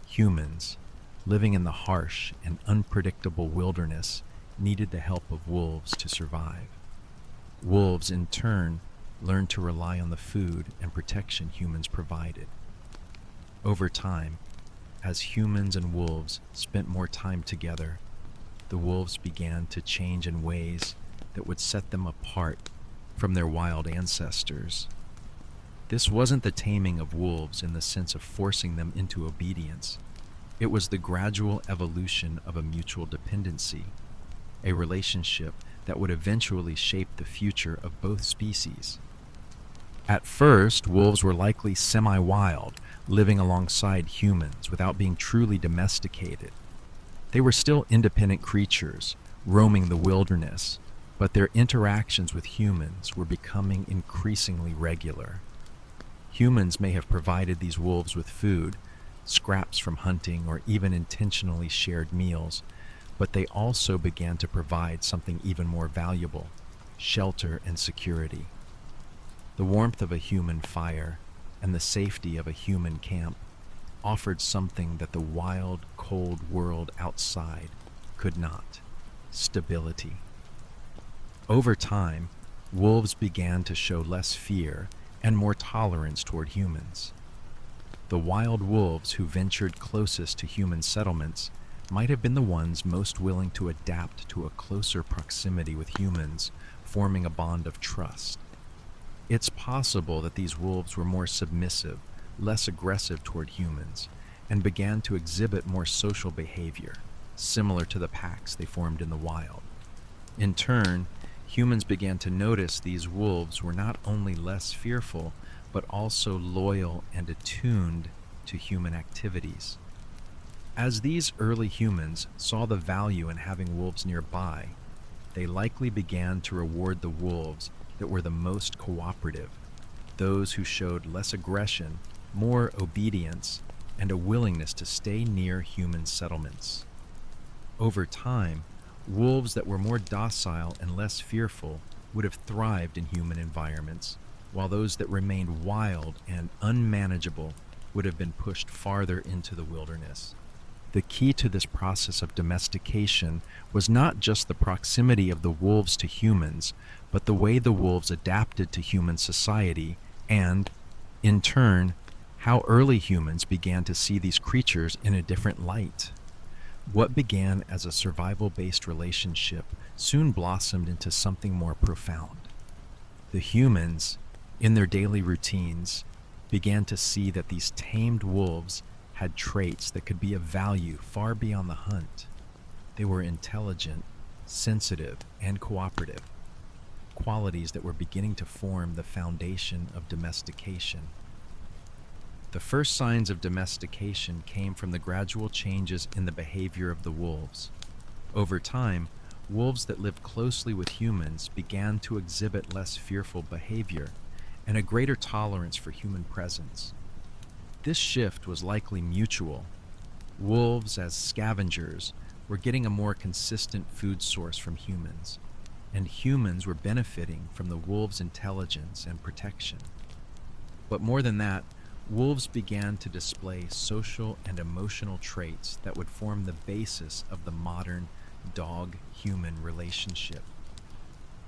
Humans, living in the harsh and unpredictable wilderness, needed the help of wolves to survive. Wolves, in turn, learned to rely on the food and protection humans provided. Over time, as humans and wolves spent more time together, the wolves began to change in ways that would set them apart from their wild ancestors. This wasn't the taming of wolves in the sense of forcing them into obedience. It was the gradual evolution of a mutual dependency, a relationship that would eventually shape the future of both species. At first, wolves were likely semi-wild, living alongside humans without being truly domesticated. They were still independent creatures, roaming the wilderness, but their interactions with humans were becoming increasingly regular. Humans may have provided these wolves with food, scraps from hunting, or even intentionally shared meals, but they also began to provide something even more valuable: shelter and security. The warmth of a human fire and the safety of a human camp offered something that the wild, cold world outside could not: stability. Over time, wolves began to show less fear and more tolerance toward humans. The wild wolves who ventured closest to human settlements might have been the ones most willing to adapt to a closer proximity with humans, forming a bond of trust. It's possible that these wolves were more submissive, less aggressive toward humans, and began to exhibit more social behavior, similar to the packs they formed in the wild. In turn, humans began to notice these wolves were not only less fearful, but also loyal and attuned to human activities. As these early humans saw the value in having wolves nearby, they likely began to reward the wolves that were the most cooperative, those who showed less aggression, more obedience, and a willingness to stay near human settlements. Over time, wolves that were more docile and less fearful would have thrived in human environments, while those that remained wild and unmanageable would have been pushed farther into the wilderness. The key to this process of domestication was not just the proximity of the wolves to humans, but the way the wolves adapted to human society and, in turn, how early humans began to see these creatures in a different light. What began as a survival-based relationship soon blossomed into something more profound. The humans, in their daily routines, began to see that these tamed wolves had traits that could be of value far beyond the hunt. They were intelligent, sensitive, and cooperative, qualities that were beginning to form the foundation of domestication. The first signs of domestication came from the gradual changes in the behavior of the wolves. Over time, wolves that lived closely with humans began to exhibit less fearful behavior and a greater tolerance for human presence. This shift was likely mutual. Wolves, as scavengers, were getting a more consistent food source from humans, and humans were benefiting from the wolves' intelligence and protection. But more than that, wolves began to display social and emotional traits that would form the basis of the modern dog-human relationship.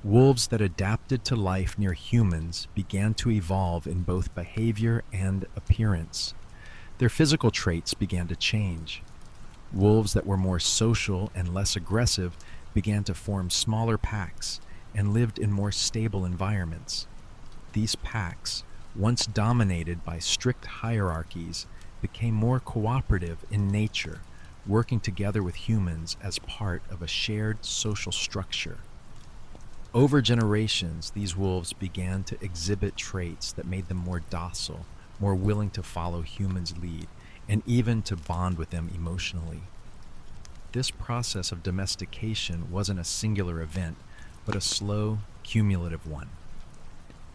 Wolves that adapted to life near humans began to evolve in both behavior and appearance. Their physical traits began to change. Wolves that were more social and less aggressive began to form smaller packs and lived in more stable environments. These packs, once dominated by strict hierarchies, became more cooperative in nature, working together with humans as part of a shared social structure. Over generations, these wolves began to exhibit traits that made them more docile, more willing to follow humans' lead, and even to bond with them emotionally. This process of domestication wasn't a singular event, but a slow, cumulative one.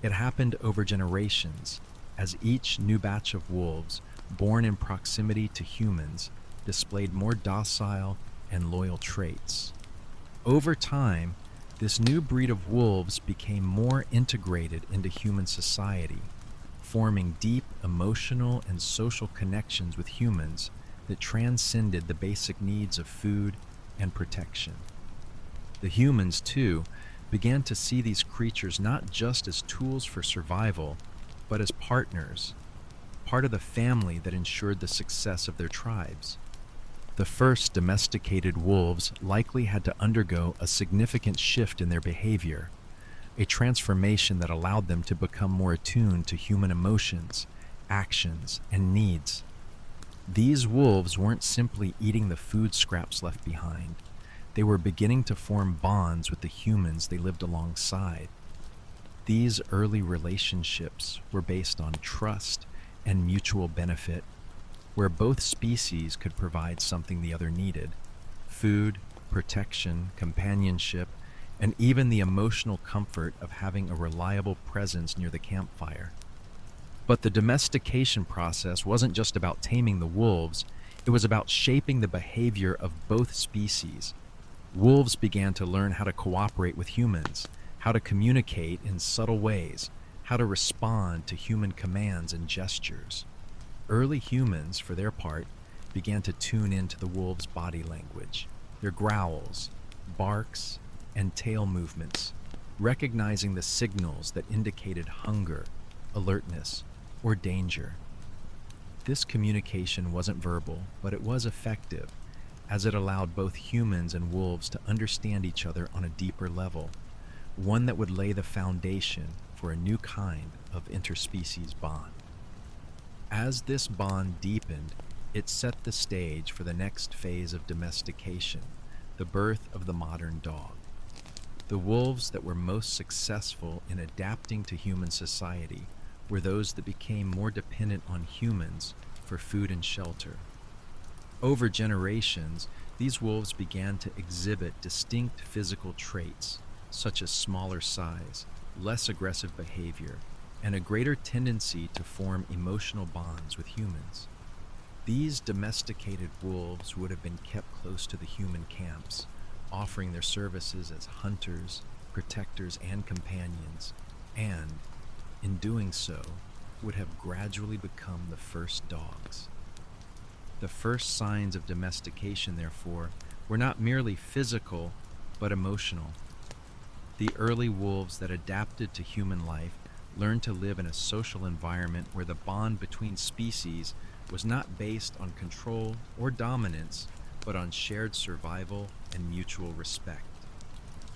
It happened over generations, as each new batch of wolves, born in proximity to humans, displayed more docile and loyal traits. Over time, this new breed of wolves became more integrated into human society, forming deep emotional and social connections with humans that transcended the basic needs of food and protection. The humans, too, began to see these creatures not just as tools for survival, but as partners, part of the family that ensured the success of their tribes. The first domesticated wolves likely had to undergo a significant shift in their behavior, a transformation that allowed them to become more attuned to human emotions, actions, and needs. These wolves weren't simply eating the food scraps left behind. They were beginning to form bonds with the humans they lived alongside. These early relationships were based on trust and mutual benefit, where both species could provide something the other needed: food, protection, companionship, and even the emotional comfort of having a reliable presence near the campfire. But the domestication process wasn't just about taming the wolves, it was about shaping the behavior of both species. Wolves began to learn how to cooperate with humans, how to communicate in subtle ways, how to respond to human commands and gestures. Early humans, for their part, began to tune into the wolves' body language, their growls, barks, and tail movements, recognizing the signals that indicated hunger, alertness, or danger. This communication wasn't verbal, but it was effective, as it allowed both humans and wolves to understand each other on a deeper level, one that would lay the foundation for a new kind of interspecies bond. As this bond deepened, it set the stage for the next phase of domestication, the birth of the modern dog. The wolves that were most successful in adapting to human society were those that became more dependent on humans for food and shelter. Over generations, these wolves began to exhibit distinct physical traits, such as smaller size, less aggressive behavior, and a greater tendency to form emotional bonds with humans. These domesticated wolves would have been kept close to the human camps, offering their services as hunters, protectors, and companions, and, in doing so, would have gradually become the first dogs. The first signs of domestication, therefore, were not merely physical, but emotional. The early wolves that adapted to human life learned to live in a social environment where the bond between species was not based on control or dominance, but on shared survival and mutual respect.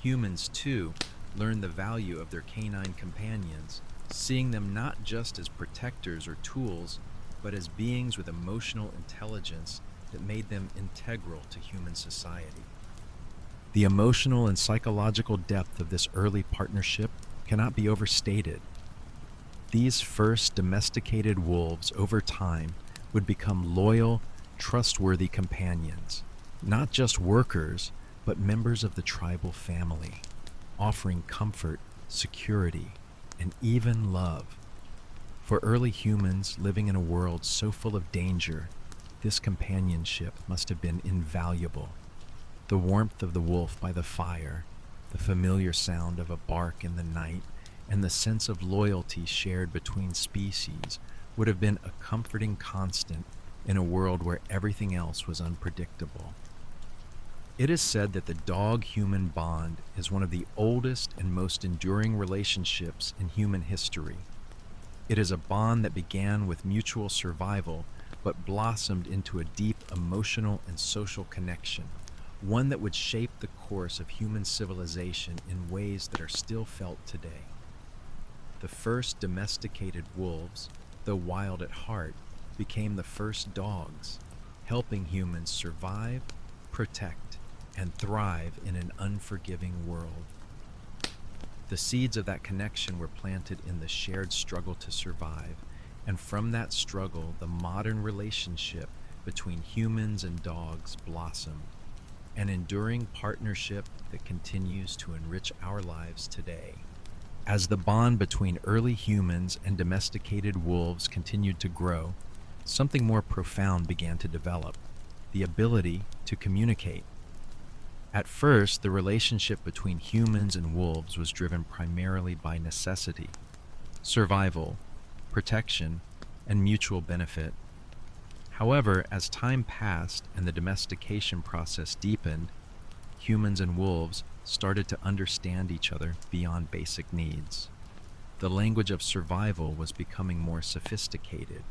Humans, too, learned the value of their canine companions, seeing them not just as protectors or tools, but as beings with emotional intelligence that made them integral to human society. The emotional and psychological depth of this early partnership cannot be overstated. These first domesticated wolves, over time, would become loyal, trustworthy companions, not just workers, but members of the tribal family, offering comfort, security, and even love. For early humans living in a world so full of danger, this companionship must have been invaluable. The warmth of the wolf by the fire, the familiar sound of a bark in the night, and the sense of loyalty shared between species would have been a comforting constant in a world where everything else was unpredictable. It is said that the dog-human bond is one of the oldest and most enduring relationships in human history. It is a bond that began with mutual survival, but blossomed into a deep emotional and social connection, one that would shape the course of human civilization in ways that are still felt today. The first domesticated wolves, though wild at heart, became the first dogs, helping humans survive, protect, and thrive in an unforgiving world. The seeds of that connection were planted in the shared struggle to survive, and from that struggle, the modern relationship between humans and dogs blossomed, an enduring partnership that continues to enrich our lives today. As the bond between early humans and domesticated wolves continued to grow, something more profound began to develop: the ability to communicate. At first, the relationship between humans and wolves was driven primarily by necessity, survival, protection, and mutual benefit. However, as time passed and the domestication process deepened, humans and wolves started to understand each other beyond basic needs. The language of survival was becoming more sophisticated,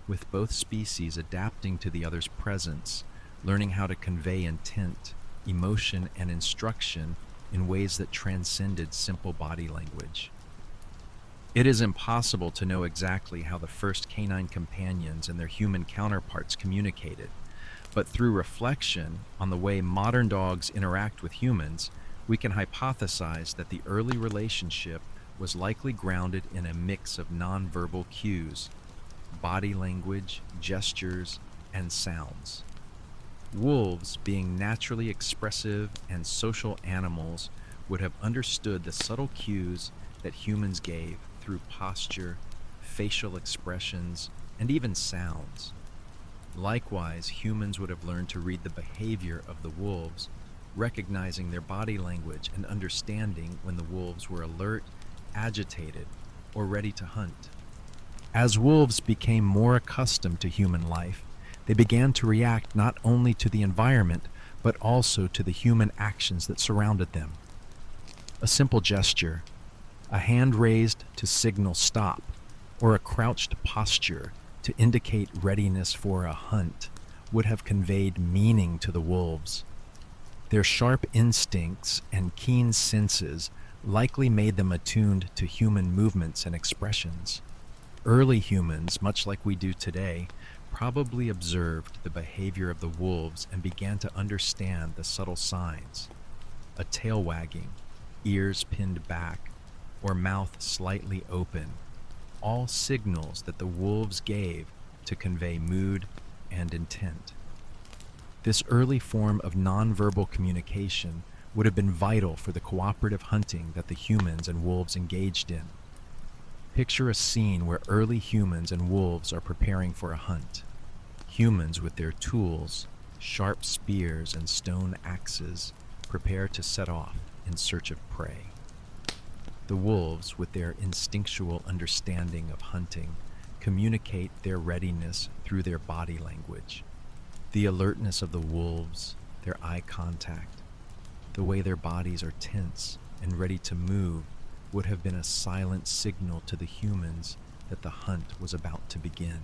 with both species adapting to the other's presence, learning how to convey intent, emotion, and instruction in ways that transcended simple body language. It is impossible to know exactly how the first canine companions and their human counterparts communicated, but through reflection on the way modern dogs interact with humans, we can hypothesize that the early relationship was likely grounded in a mix of nonverbal cues, body language, gestures, and sounds. Wolves, being naturally expressive and social animals, would have understood the subtle cues that humans gave through posture, facial expressions, and even sounds. Likewise, humans would have learned to read the behavior of the wolves, recognizing their body language and understanding when the wolves were alert, agitated, or ready to hunt. As wolves became more accustomed to human life, they began to react not only to the environment, but also to the human actions that surrounded them. A simple gesture, a hand raised to signal stop, or a crouched posture to indicate readiness for a hunt, would have conveyed meaning to the wolves. Their sharp instincts and keen senses likely made them attuned to human movements and expressions. Early humans, much like we do today, probably observed the behavior of the wolves and began to understand the subtle signs. A tail wagging, ears pinned back, or mouth slightly open, all signals that the wolves gave to convey mood and intent. This early form of nonverbal communication would have been vital for the cooperative hunting that the humans and wolves engaged in. Picture a scene where early humans and wolves are preparing for a hunt. Humans with their tools, sharp spears and stone axes, prepare to set off in search of prey. The wolves, with their instinctual understanding of hunting, communicate their readiness through their body language. The alertness of the wolves, their eye contact, the way their bodies are tense and ready to move would have been a silent signal to the humans that the hunt was about to begin.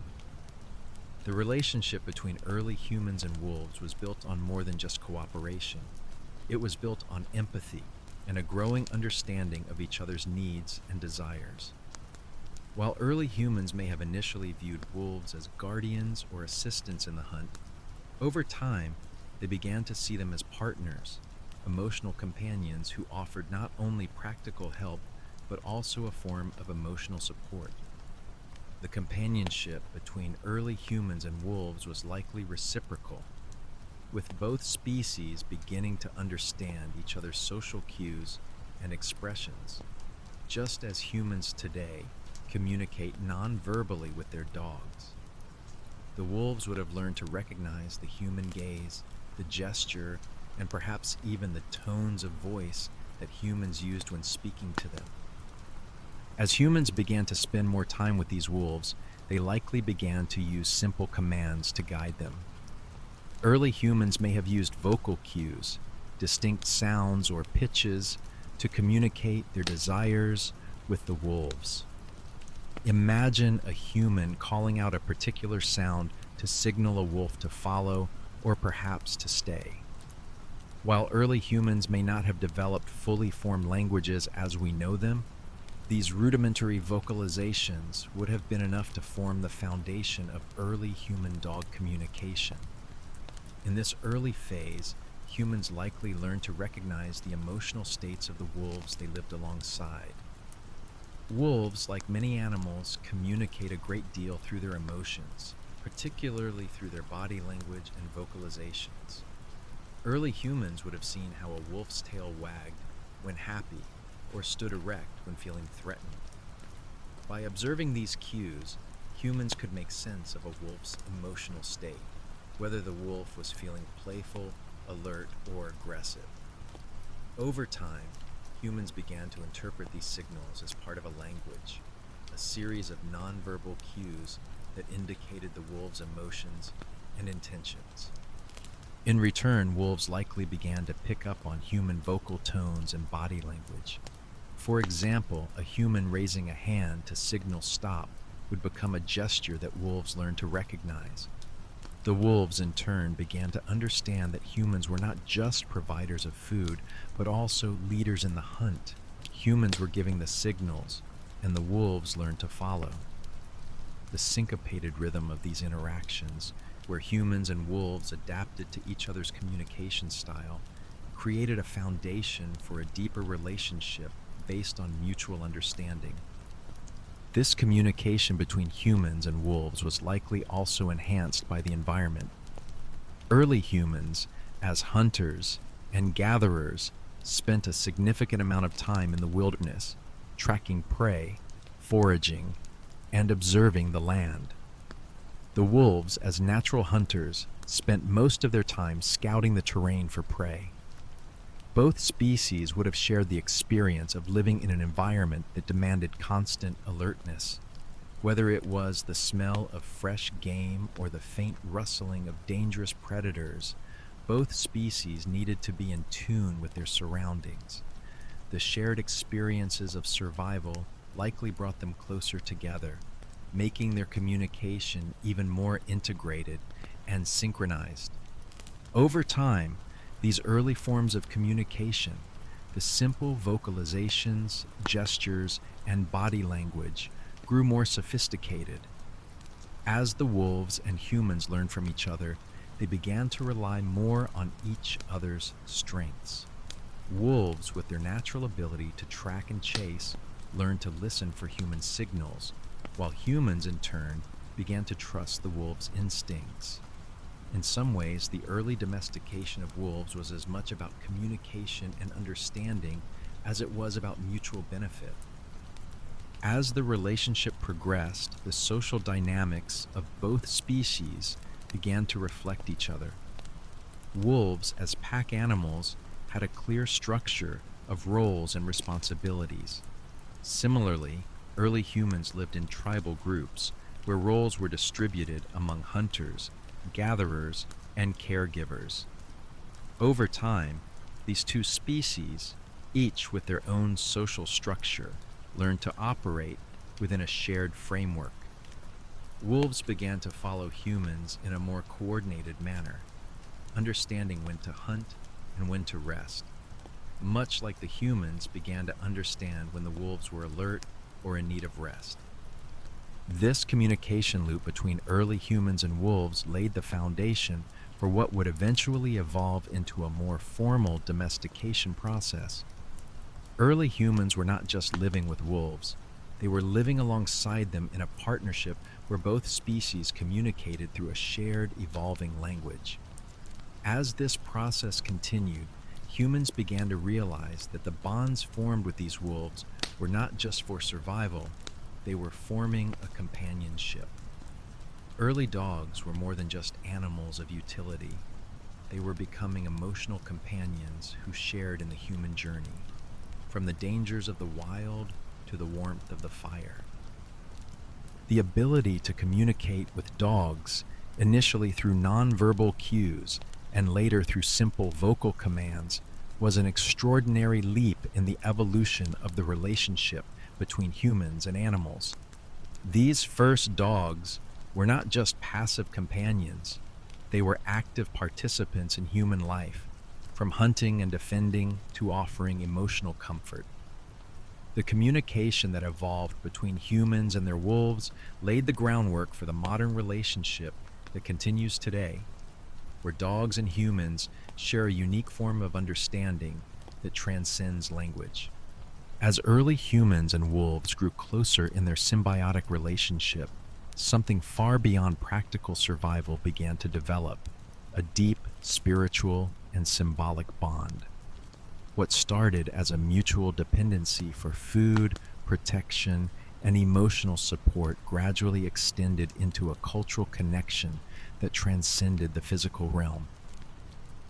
The relationship between early humans and wolves was built on more than just cooperation. It was built on empathy and a growing understanding of each other's needs and desires. While early humans may have initially viewed wolves as guardians or assistants in the hunt, over time they began to see them as partners, emotional companions who offered not only practical help but also a form of emotional support. The companionship between early humans and wolves was likely reciprocal, with both species beginning to understand each other's social cues and expressions, just as humans today communicate non-verbally with their dogs. The wolves would have learned to recognize the human gaze, the gesture, and perhaps even the tones of voice that humans used when speaking to them. As humans began to spend more time with these wolves, they likely began to use simple commands to guide them. Early humans may have used vocal cues, distinct sounds or pitches, to communicate their desires with the wolves. Imagine a human calling out a particular sound to signal a wolf to follow or perhaps to stay. While early humans may not have developed fully formed languages as we know them, these rudimentary vocalizations would have been enough to form the foundation of early human-dog communication. In this early phase, humans likely learned to recognize the emotional states of the wolves they lived alongside. Wolves, like many animals, communicate a great deal through their emotions, particularly through their body language and vocalizations. Early humans would have seen how a wolf's tail wagged when happy or stood erect when feeling threatened. By observing these cues, humans could make sense of a wolf's emotional state, whether the wolf was feeling playful, alert, or aggressive. Over time, humans began to interpret these signals as part of a language, a series of nonverbal cues that indicated the wolf's emotions and intentions. In return, wolves likely began to pick up on human vocal tones and body language. For example, a human raising a hand to signal stop would become a gesture that wolves learned to recognize. The wolves, in turn, began to understand that humans were not just providers of food, but also leaders in the hunt. Humans were giving the signals, and the wolves learned to follow. The syncopated rhythm of these interactions, where humans and wolves adapted to each other's communication style, created a foundation for a deeper relationship based on mutual understanding. This communication between humans and wolves was likely also enhanced by the environment. Early humans, as hunters and gatherers, spent a significant amount of time in the wilderness, tracking prey, foraging, and observing the land. The wolves, as natural hunters, spent most of their time scouting the terrain for prey. Both species would have shared the experience of living in an environment that demanded constant alertness. Whether it was the smell of fresh game or the faint rustling of dangerous predators, both species needed to be in tune with their surroundings. The shared experiences of survival likely brought them closer together, making their communication even more integrated and synchronized. Over time, these early forms of communication, the simple vocalizations, gestures, and body language, grew more sophisticated. As the wolves and humans learned from each other, they began to rely more on each other's strengths. Wolves, with their natural ability to track and chase, learned to listen for human signals, while humans, in turn, began to trust the wolves' instincts. In some ways, the early domestication of wolves was as much about communication and understanding as it was about mutual benefit. As the relationship progressed, the social dynamics of both species began to reflect each other. Wolves, as pack animals, had a clear structure of roles and responsibilities. Similarly, early humans lived in tribal groups where roles were distributed among hunters, gatherers, and caregivers. Over time, these two species, each with their own social structure, learned to operate within a shared framework. Wolves began to follow humans in a more coordinated manner, understanding when to hunt and when to rest, much like the humans began to understand when the wolves were alert or in need of rest. This communication loop between early humans and wolves laid the foundation for what would eventually evolve into a more formal domestication process. Early humans were not just living with wolves, they were living alongside them in a partnership where both species communicated through a shared, evolving language. As this process continued, humans began to realize that the bonds formed with these wolves were not just for survival, they were forming a companionship. Early dogs were more than just animals of utility. They were becoming emotional companions who shared in the human journey, from the dangers of the wild to the warmth of the fire. The ability to communicate with dogs, initially through nonverbal cues and later through simple vocal commands, was an extraordinary leap in the evolution of the relationship between humans and animals. These first dogs were not just passive companions, they were active participants in human life, from hunting and defending to offering emotional comfort. The communication that evolved between humans and their wolves laid the groundwork for the modern relationship that continues today, where dogs and humans share a unique form of understanding that transcends language. As early humans and wolves grew closer in their symbiotic relationship, something far beyond practical survival began to develop, a deep spiritual and symbolic bond. What started as a mutual dependency for food, protection, and emotional support gradually extended into a cultural connection that transcended the physical realm.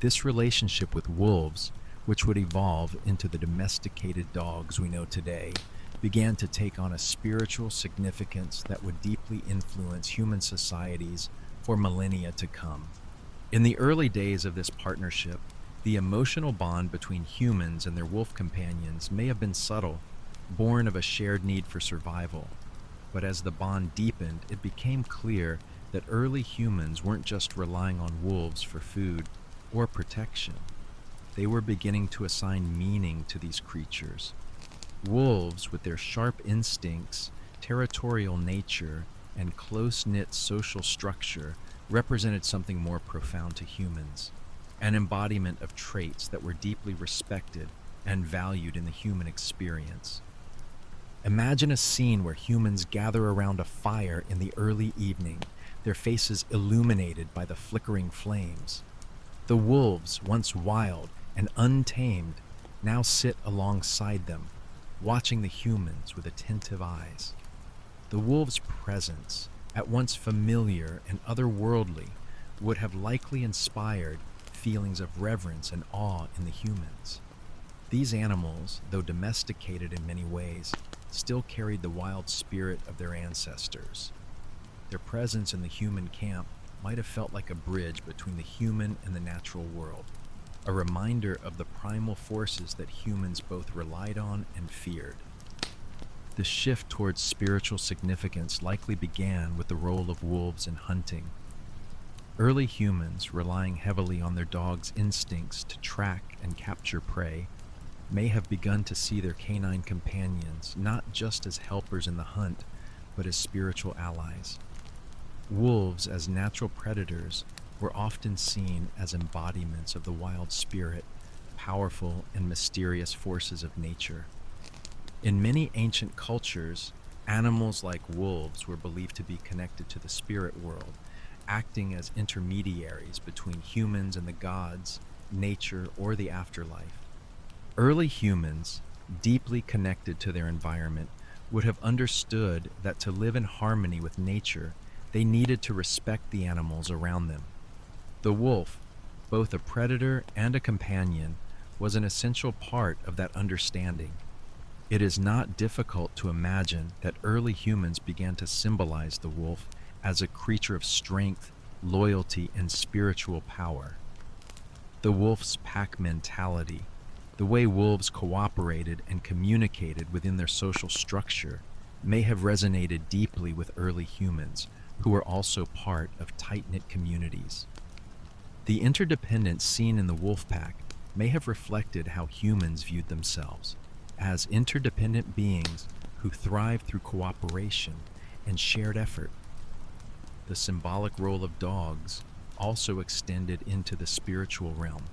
This relationship with wolves, which would evolve into the domesticated dogs we know today, began to take on a spiritual significance that would deeply influence human societies for millennia to come. In the early days of this partnership, the emotional bond between humans and their wolf companions may have been subtle, born of a shared need for survival. But as the bond deepened, it became clear that early humans weren't just relying on wolves for food or protection. They were beginning to assign meaning to these creatures. Wolves, with their sharp instincts, territorial nature, and close-knit social structure, represented something more profound to humans, an embodiment of traits that were deeply respected and valued in the human experience. Imagine a scene where humans gather around a fire in the early evening, their faces illuminated by the flickering flames. The wolves, once wild and untamed, now sit alongside them, watching the humans with attentive eyes. The wolves' presence, at once familiar and otherworldly, would have likely inspired feelings of reverence and awe in the humans. These animals, though domesticated in many ways, still carried the wild spirit of their ancestors. Their presence in the human camp might have felt like a bridge between the human and the natural world, a reminder of the primal forces that humans both relied on and feared. The shift towards spiritual significance likely began with the role of wolves in hunting. Early humans, relying heavily on their dogs' instincts to track and capture prey, may have begun to see their canine companions not just as helpers in the hunt, but as spiritual allies. Wolves, as natural predators, were often seen as embodiments of the wild spirit, powerful and mysterious forces of nature. In many ancient cultures, animals like wolves were believed to be connected to the spirit world, acting as intermediaries between humans and the gods, nature, or the afterlife. Early humans, deeply connected to their environment, would have understood that to live in harmony with nature, they needed to respect the animals around them. The wolf, both a predator and a companion, was an essential part of that understanding. It is not difficult to imagine that early humans began to symbolize the wolf as a creature of strength, loyalty, and spiritual power. The wolf's pack mentality, the way wolves cooperated and communicated within their social structure, may have resonated deeply with early humans, who were also part of tight-knit communities. The interdependence seen in the wolf pack may have reflected how humans viewed themselves, as interdependent beings who thrive through cooperation and shared effort. The symbolic role of dogs also extended into the spiritual realm.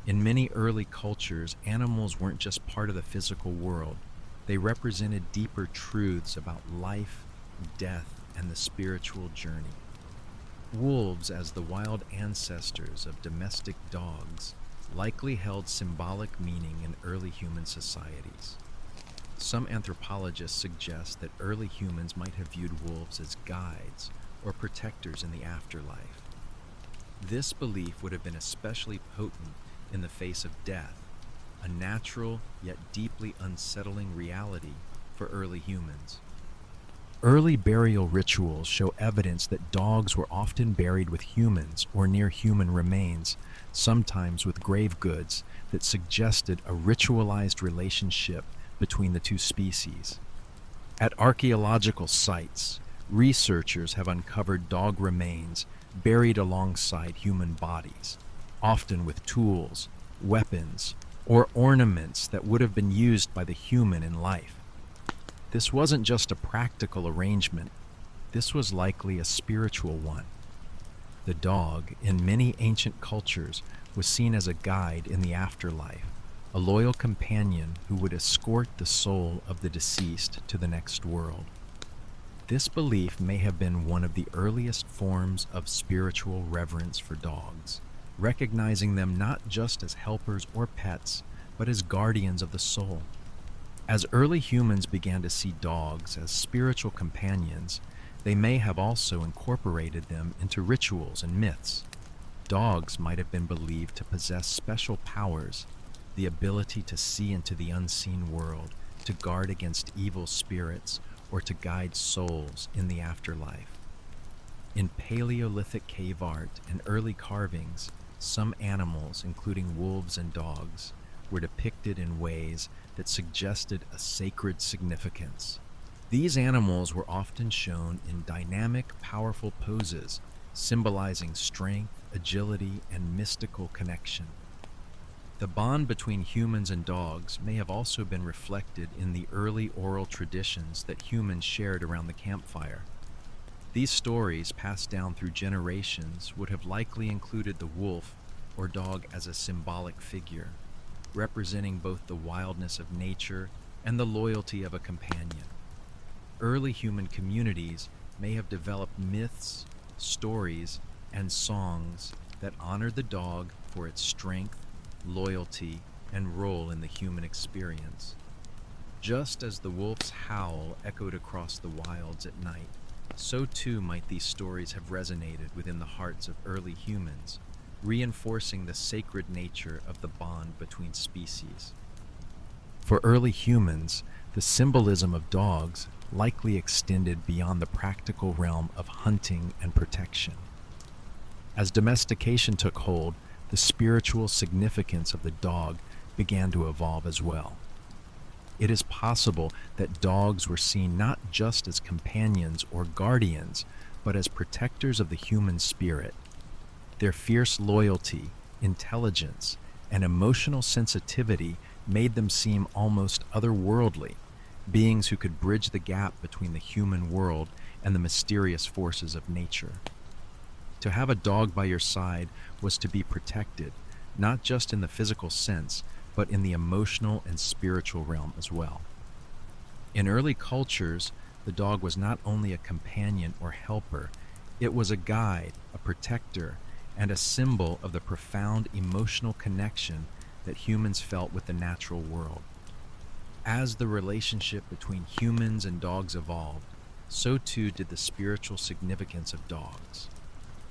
In many early cultures, animals weren't just part of the physical world. They represented deeper truths about life, death, and the spiritual journey. Wolves, as the wild ancestors of domestic dogs, likely held symbolic meaning in early human societies. Some anthropologists suggest that early humans might have viewed wolves as guides or protectors in the afterlife. This belief would have been especially potent in the face of death, a natural yet deeply unsettling reality for early humans. Early burial rituals show evidence that dogs were often buried with humans or near human remains, sometimes with grave goods that suggested a ritualized relationship between the two species. At archaeological sites, researchers have uncovered dog remains buried alongside human bodies, often with tools, weapons, or ornaments that would have been used by the human in life. This wasn't just a practical arrangement, this was likely a spiritual one. The dog, in many ancient cultures, was seen as a guide in the afterlife, a loyal companion who would escort the soul of the deceased to the next world. This belief may have been one of the earliest forms of spiritual reverence for dogs, recognizing them not just as helpers or pets, but as guardians of the soul. As early humans began to see dogs as spiritual companions, they may have also incorporated them into rituals and myths. Dogs might have been believed to possess special powers, the ability to see into the unseen world, to guard against evil spirits, or to guide souls in the afterlife. In Paleolithic cave art and early carvings, some animals, including wolves and dogs, were depicted in ways that suggested a sacred significance. These animals were often shown in dynamic, powerful poses, symbolizing strength, agility, and mystical connection. The bond between humans and dogs may have also been reflected in the early oral traditions that humans shared around the campfire. These stories, passed down through generations, would have likely included the wolf or dog as a symbolic figure, representing both the wildness of nature and the loyalty of a companion. Early human communities may have developed myths, stories, and songs that honor the dog for its strength, loyalty, and role in the human experience. Just as the wolf's howl echoed across the wilds at night, so too might these stories have resonated within the hearts of early humans, reinforcing the sacred nature of the bond between species. For early humans, the symbolism of dogs likely extended beyond the practical realm of hunting and protection. As domestication took hold, the spiritual significance of the dog began to evolve as well. It is possible that dogs were seen not just as companions or guardians, but as protectors of the human spirit. Their fierce loyalty, intelligence, and emotional sensitivity made them seem almost otherworldly, beings who could bridge the gap between the human world and the mysterious forces of nature. To have a dog by your side was to be protected, not just in the physical sense, but in the emotional and spiritual realm as well. In early cultures, the dog was not only a companion or helper, it was a guide, a protector, and a symbol of the profound emotional connection that humans felt with the natural world. As the relationship between humans and dogs evolved, so too did the spiritual significance of dogs.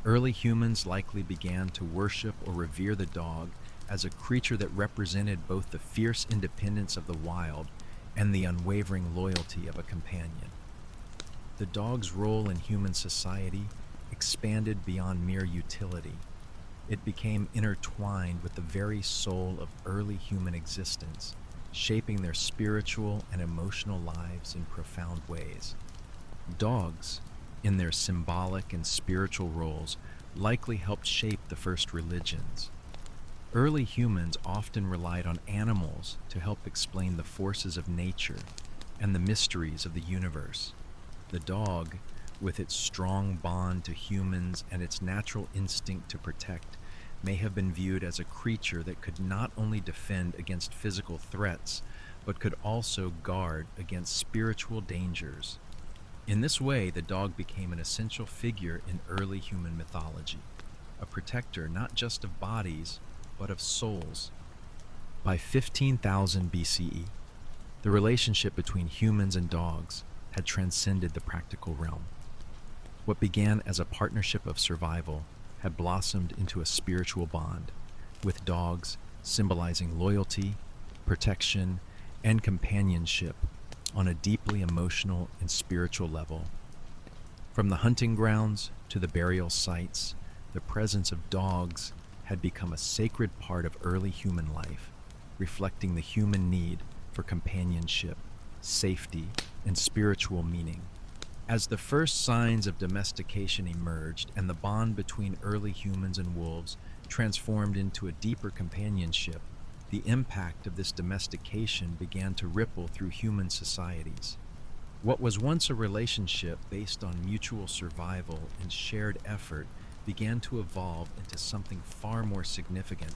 Early humans likely began to worship or revere the dog as a creature that represented both the fierce independence of the wild and the unwavering loyalty of a companion. The dog's role in human society expanded beyond mere utility. It became intertwined with the very soul of early human existence, shaping their spiritual and emotional lives in profound ways. Dogs, in their symbolic and spiritual roles, likely helped shape the first religions. Early humans often relied on animals to help explain the forces of nature and the mysteries of the universe. The dog, with its strong bond to humans and its natural instinct to protect, may have been viewed as a creature that could not only defend against physical threats, but could also guard against spiritual dangers. In this way, the dog became an essential figure in early human mythology, a protector not just of bodies, but of souls. By 15,000 BCE, the relationship between humans and dogs had transcended the practical realm. What began as a partnership of survival had blossomed into a spiritual bond, with dogs symbolizing loyalty, protection, and companionship on a deeply emotional and spiritual level. From the hunting grounds to the burial sites, the presence of dogs had become a sacred part of early human life, reflecting the human need for companionship, safety, and spiritual meaning. As the first signs of domestication emerged and the bond between early humans and wolves transformed into a deeper companionship, the impact of this domestication began to ripple through human societies. What was once a relationship based on mutual survival and shared effort began to evolve into something far more significant,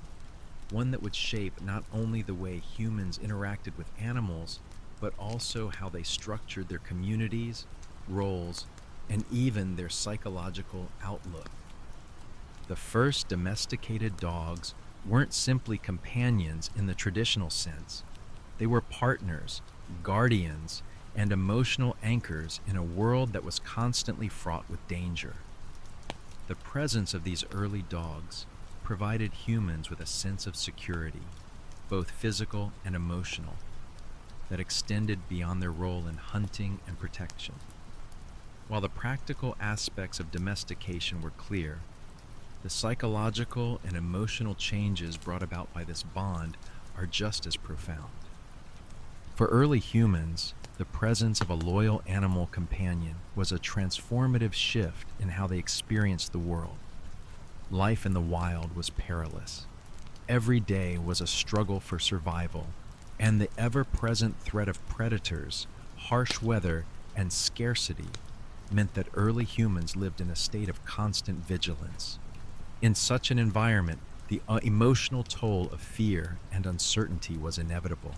one that would shape not only the way humans interacted with animals, but also how they structured their communities, roles, and even their psychological outlook. The first domesticated dogs weren't simply companions in the traditional sense. They were partners, guardians, and emotional anchors in a world that was constantly fraught with danger. The presence of these early dogs provided humans with a sense of security, both physical and emotional, that extended beyond their role in hunting and protection. While the practical aspects of domestication were clear, the psychological and emotional changes brought about by this bond are just as profound. For early humans, the presence of a loyal animal companion was a transformative shift in how they experienced the world. Life in the wild was perilous. Every day was a struggle for survival, and the ever-present threat of predators, harsh weather, and scarcity meant that early humans lived in a state of constant vigilance. In such an environment, the emotional toll of fear and uncertainty was inevitable.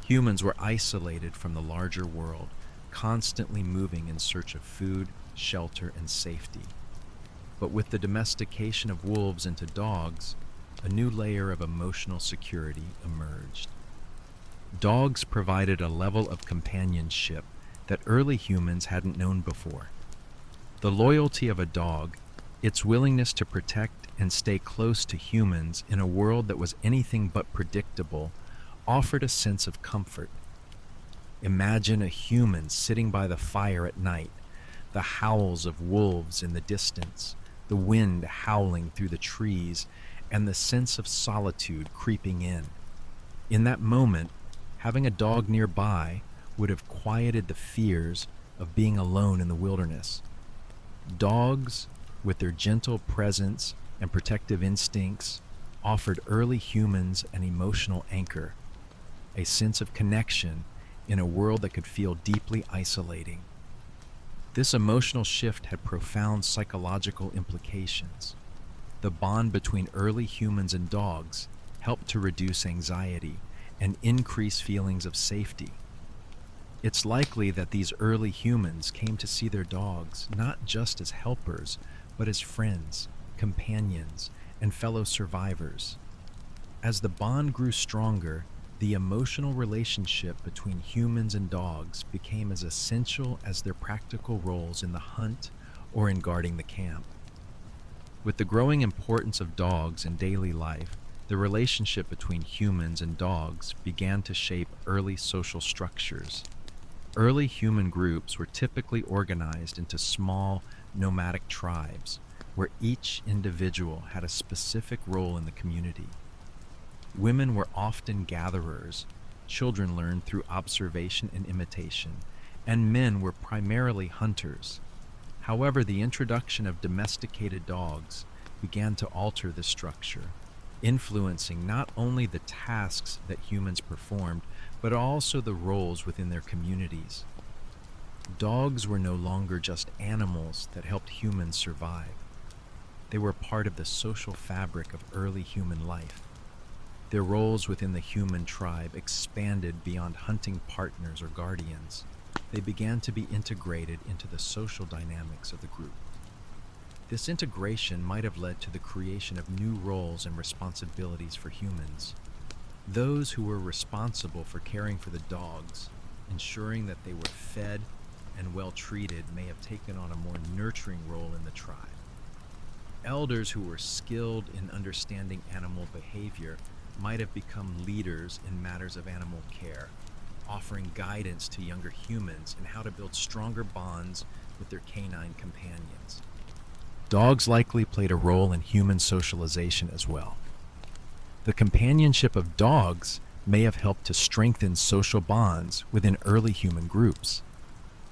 Humans were isolated from the larger world, constantly moving in search of food, shelter, and safety. But with the domestication of wolves into dogs, a new layer of emotional security emerged. Dogs provided a level of companionship that early humans hadn't known before. The loyalty of a dog, its willingness to protect and stay close to humans in a world that was anything but predictable, offered a sense of comfort. Imagine a human sitting by the fire at night, the howls of wolves in the distance, the wind howling through the trees, and the sense of solitude creeping in. In that moment, having a dog nearby would have quieted the fears of being alone in the wilderness. Dogs, with their gentle presence and protective instincts, offered early humans an emotional anchor, a sense of connection in a world that could feel deeply isolating. This emotional shift had profound psychological implications. The bond between early humans and dogs helped to reduce anxiety and increase feelings of safety. It's likely that these early humans came to see their dogs not just as helpers, but as friends, companions, and fellow survivors. As the bond grew stronger, the emotional relationship between humans and dogs became as essential as their practical roles in the hunt or in guarding the camp. With the growing importance of dogs in daily life, the relationship between humans and dogs began to shape early social structures. Early human groups were typically organized into small, nomadic tribes, where each individual had a specific role in the community. Women were often gatherers, children learned through observation and imitation, and men were primarily hunters. However, the introduction of domesticated dogs began to alter this structure, influencing not only the tasks that humans performed, but also the roles within their communities. Dogs were no longer just animals that helped humans survive. They were part of the social fabric of early human life. Their roles within the human tribe expanded beyond hunting partners or guardians. They began to be integrated into the social dynamics of the group. This integration might have led to the creation of new roles and responsibilities for humans. Those who were responsible for caring for the dogs, ensuring that they were fed and well treated, may have taken on a more nurturing role in the tribe. Elders who were skilled in understanding animal behavior might have become leaders in matters of animal care, offering guidance to younger humans in how to build stronger bonds with their canine companions. Dogs likely played a role in human socialization as well. The companionship of dogs may have helped to strengthen social bonds within early human groups.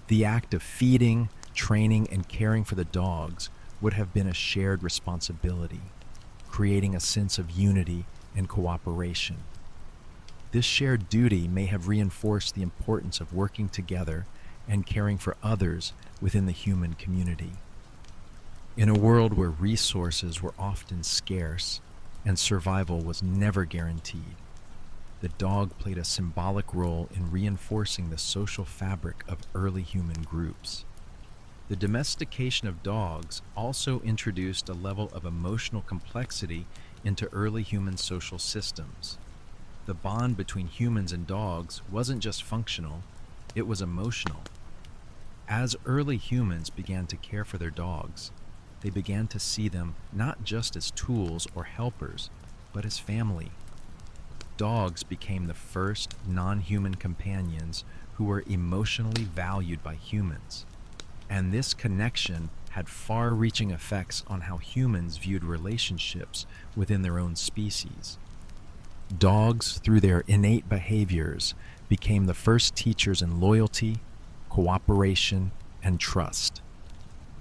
The act of feeding, training, and caring for the dogs would have been a shared responsibility, creating a sense of unity and cooperation. This shared duty may have reinforced the importance of working together and caring for others within the human community. In a world where resources were often scarce and survival was never guaranteed, the dog played a symbolic role in reinforcing the social fabric of early human groups. The domestication of dogs also introduced a level of emotional complexity into early human social systems. The bond between humans and dogs wasn't just functional, it was emotional. As early humans began to care for their dogs, they began to see them not just as tools or helpers, but as family. Dogs became the first non-human companions who were emotionally valued by humans, and this connection had far-reaching effects on how humans viewed relationships within their own species. Dogs, through their innate behaviors, became the first teachers in loyalty, cooperation, and trust.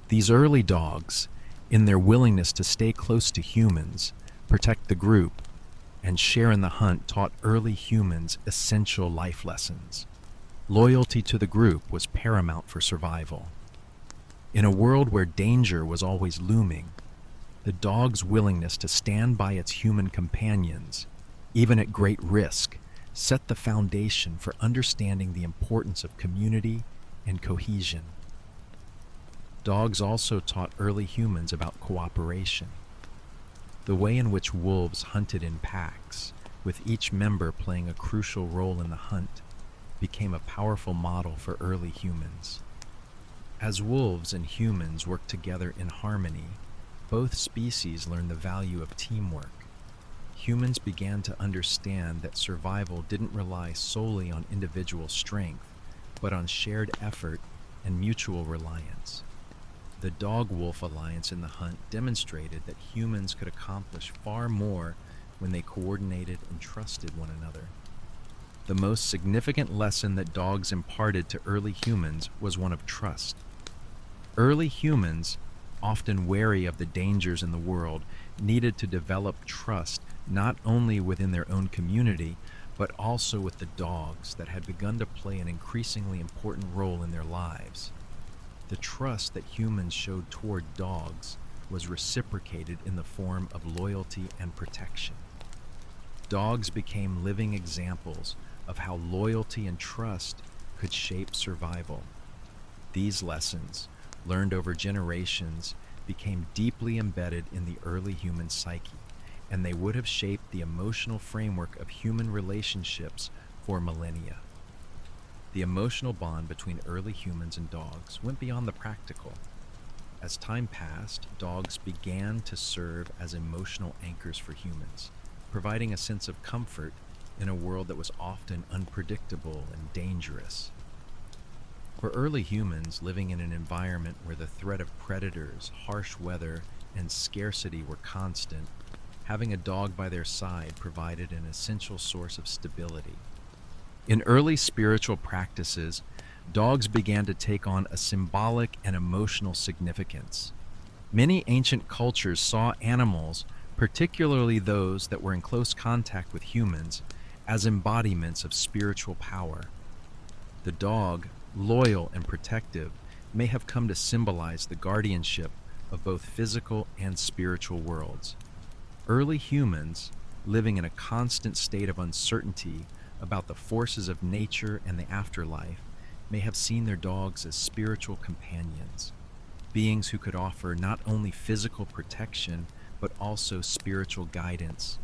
These early dogs, in their willingness to stay close to humans, protect the group, and share in the hunt, taught early humans essential life lessons. Loyalty to the group was paramount for survival. In a world where danger was always looming, the dog's willingness to stand by its human companions, even at great risk, set the foundation for understanding the importance of community and cohesion. Dogs also taught early humans about cooperation. The way in which wolves hunted in packs, with each member playing a crucial role in the hunt, became a powerful model for early humans. As wolves and humans worked together in harmony, both species learned the value of teamwork. Humans began to understand that survival didn't rely solely on individual strength, but on shared effort and mutual reliance. The dog-wolf alliance in the hunt demonstrated that humans could accomplish far more when they coordinated and trusted one another. The most significant lesson that dogs imparted to early humans was one of trust. Early humans, often wary of the dangers in the world, needed to develop trust not only within their own community, but also with the dogs that had begun to play an increasingly important role in their lives. The trust that humans showed toward dogs was reciprocated in the form of loyalty and protection. Dogs became living examples of how loyalty and trust could shape survival. These lessons, learned over generations, became deeply embedded in the early human psyche, and they would have shaped the emotional framework of human relationships for millennia. The emotional bond between early humans and dogs went beyond the practical. As time passed, dogs began to serve as emotional anchors for humans, providing a sense of comfort in a world that was often unpredictable and dangerous. For early humans living in an environment where the threat of predators, harsh weather, and scarcity were constant, having a dog by their side provided an essential source of stability. In early spiritual practices, dogs began to take on a symbolic and emotional significance. Many ancient cultures saw animals, particularly those that were in close contact with humans, as embodiments of spiritual power. The dog, loyal and protective, may have come to symbolize the guardianship of both physical and spiritual worlds. Early humans, living in a constant state of uncertainty about the forces of nature and the afterlife, may have seen their dogs as spiritual companions, beings who could offer not only physical protection, but also spiritual guidance.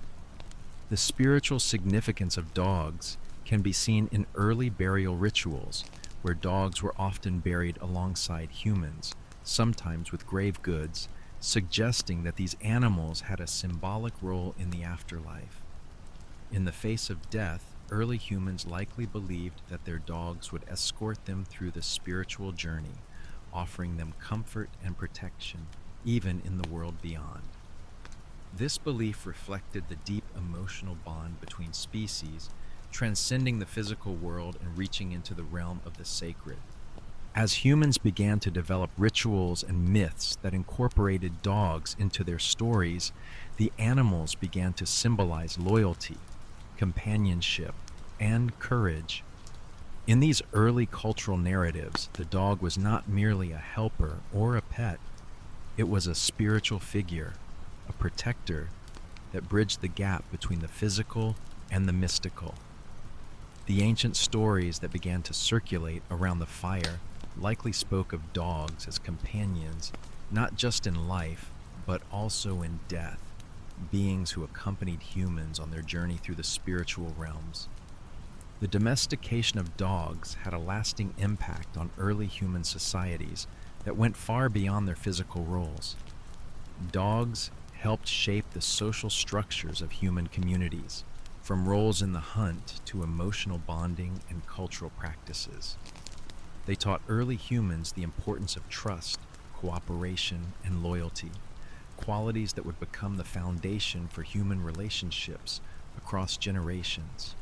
The spiritual significance of dogs can be seen in early burial rituals, where dogs were often buried alongside humans, sometimes with grave goods, suggesting that these animals had a symbolic role in the afterlife. In the face of death, early humans likely believed that their dogs would escort them through the spiritual journey, offering them comfort and protection, even in the world beyond. This belief reflected the deep emotional bond between species, transcending the physical world and reaching into the realm of the sacred. As humans began to develop rituals and myths that incorporated dogs into their stories, the animals began to symbolize loyalty, companionship, and courage. In these early cultural narratives, the dog was not merely a helper or a pet, it was a spiritual figure, a protector that bridged the gap between the physical and the mystical. The ancient stories that began to circulate around the fire likely spoke of dogs as companions, not just in life, but also in death, beings who accompanied humans on their journey through the spiritual realms. The domestication of dogs had a lasting impact on early human societies that went far beyond their physical roles. Dogs helped shape the social structures of human communities, from roles in the hunt to emotional bonding and cultural practices. They taught early humans the importance of trust, cooperation, and loyalty, qualities that would become the foundation for human relationships across generations.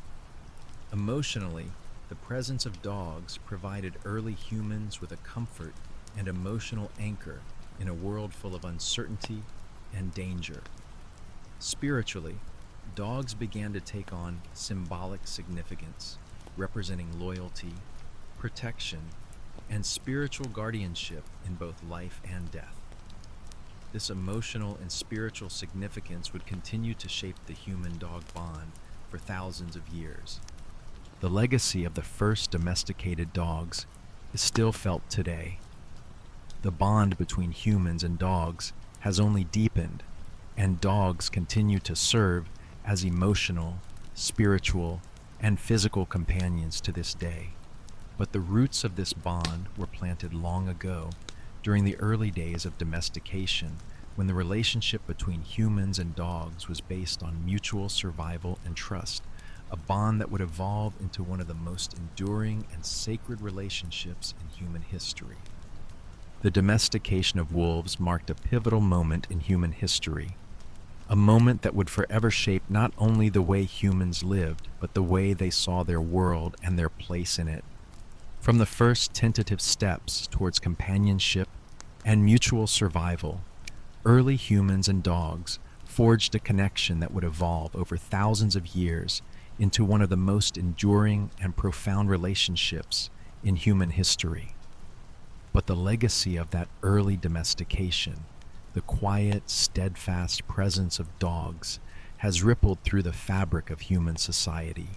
Emotionally, the presence of dogs provided early humans with a comfort and emotional anchor in a world full of uncertainty and danger. Spiritually, dogs began to take on symbolic significance, representing loyalty, protection, and spiritual guardianship in both life and death. This emotional and spiritual significance would continue to shape the human-dog bond for thousands of years. The legacy of the first domesticated dogs is still felt today. The bond between humans and dogs has only deepened, and dogs continue to serve as emotional, spiritual, and physical companions to this day. But the roots of this bond were planted long ago, during the early days of domestication, when the relationship between humans and dogs was based on mutual survival and trust, a bond that would evolve into one of the most enduring and sacred relationships in human history. The domestication of wolves marked a pivotal moment in human history, a moment that would forever shape not only the way humans lived, but the way they saw their world and their place in it. From the first tentative steps towards companionship and mutual survival, early humans and dogs forged a connection that would evolve over thousands of years into one of the most enduring and profound relationships in human history. But the legacy of that early domestication, the quiet, steadfast presence of dogs, has rippled through the fabric of human society,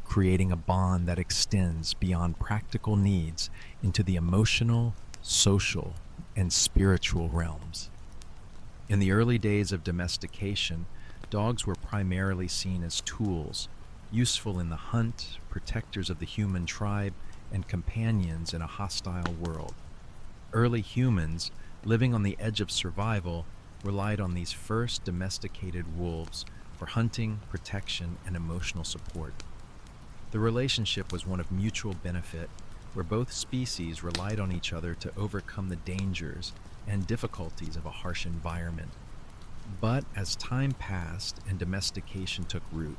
creating a bond that extends beyond practical needs into the emotional, social, and spiritual realms. In the early days of domestication, dogs were primarily seen as tools, useful in the hunt, protectors of the human tribe, and companions in a hostile world. Early humans, living on the edge of survival, relied on these first domesticated wolves for hunting, protection, and emotional support. The relationship was one of mutual benefit, where both species relied on each other to overcome the dangers and difficulties of a harsh environment. But as time passed and domestication took root,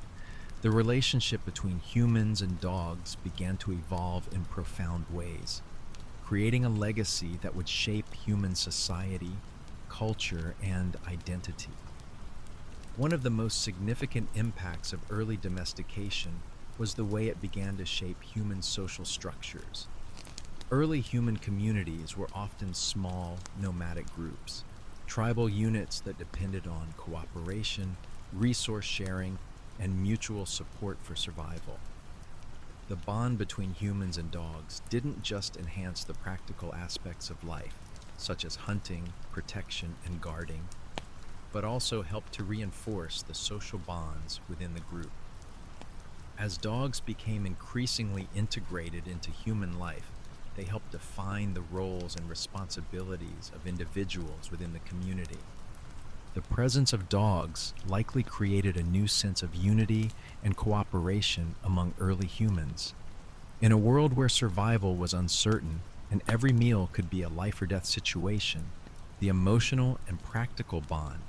the relationship between humans and dogs began to evolve in profound ways, creating a legacy that would shape human society, culture, and identity. One of the most significant impacts of early domestication was the way it began to shape human social structures. Early human communities were often small, nomadic groups, tribal units that depended on cooperation, resource sharing, and mutual support for survival. The bond between humans and dogs didn't just enhance the practical aspects of life, such as hunting, protection, and guarding, but also helped to reinforce the social bonds within the group. As dogs became increasingly integrated into human life, they helped define the roles and responsibilities of individuals within the community. The presence of dogs likely created a new sense of unity and cooperation among early humans. In a world where survival was uncertain and every meal could be a life or death situation, the emotional and practical bond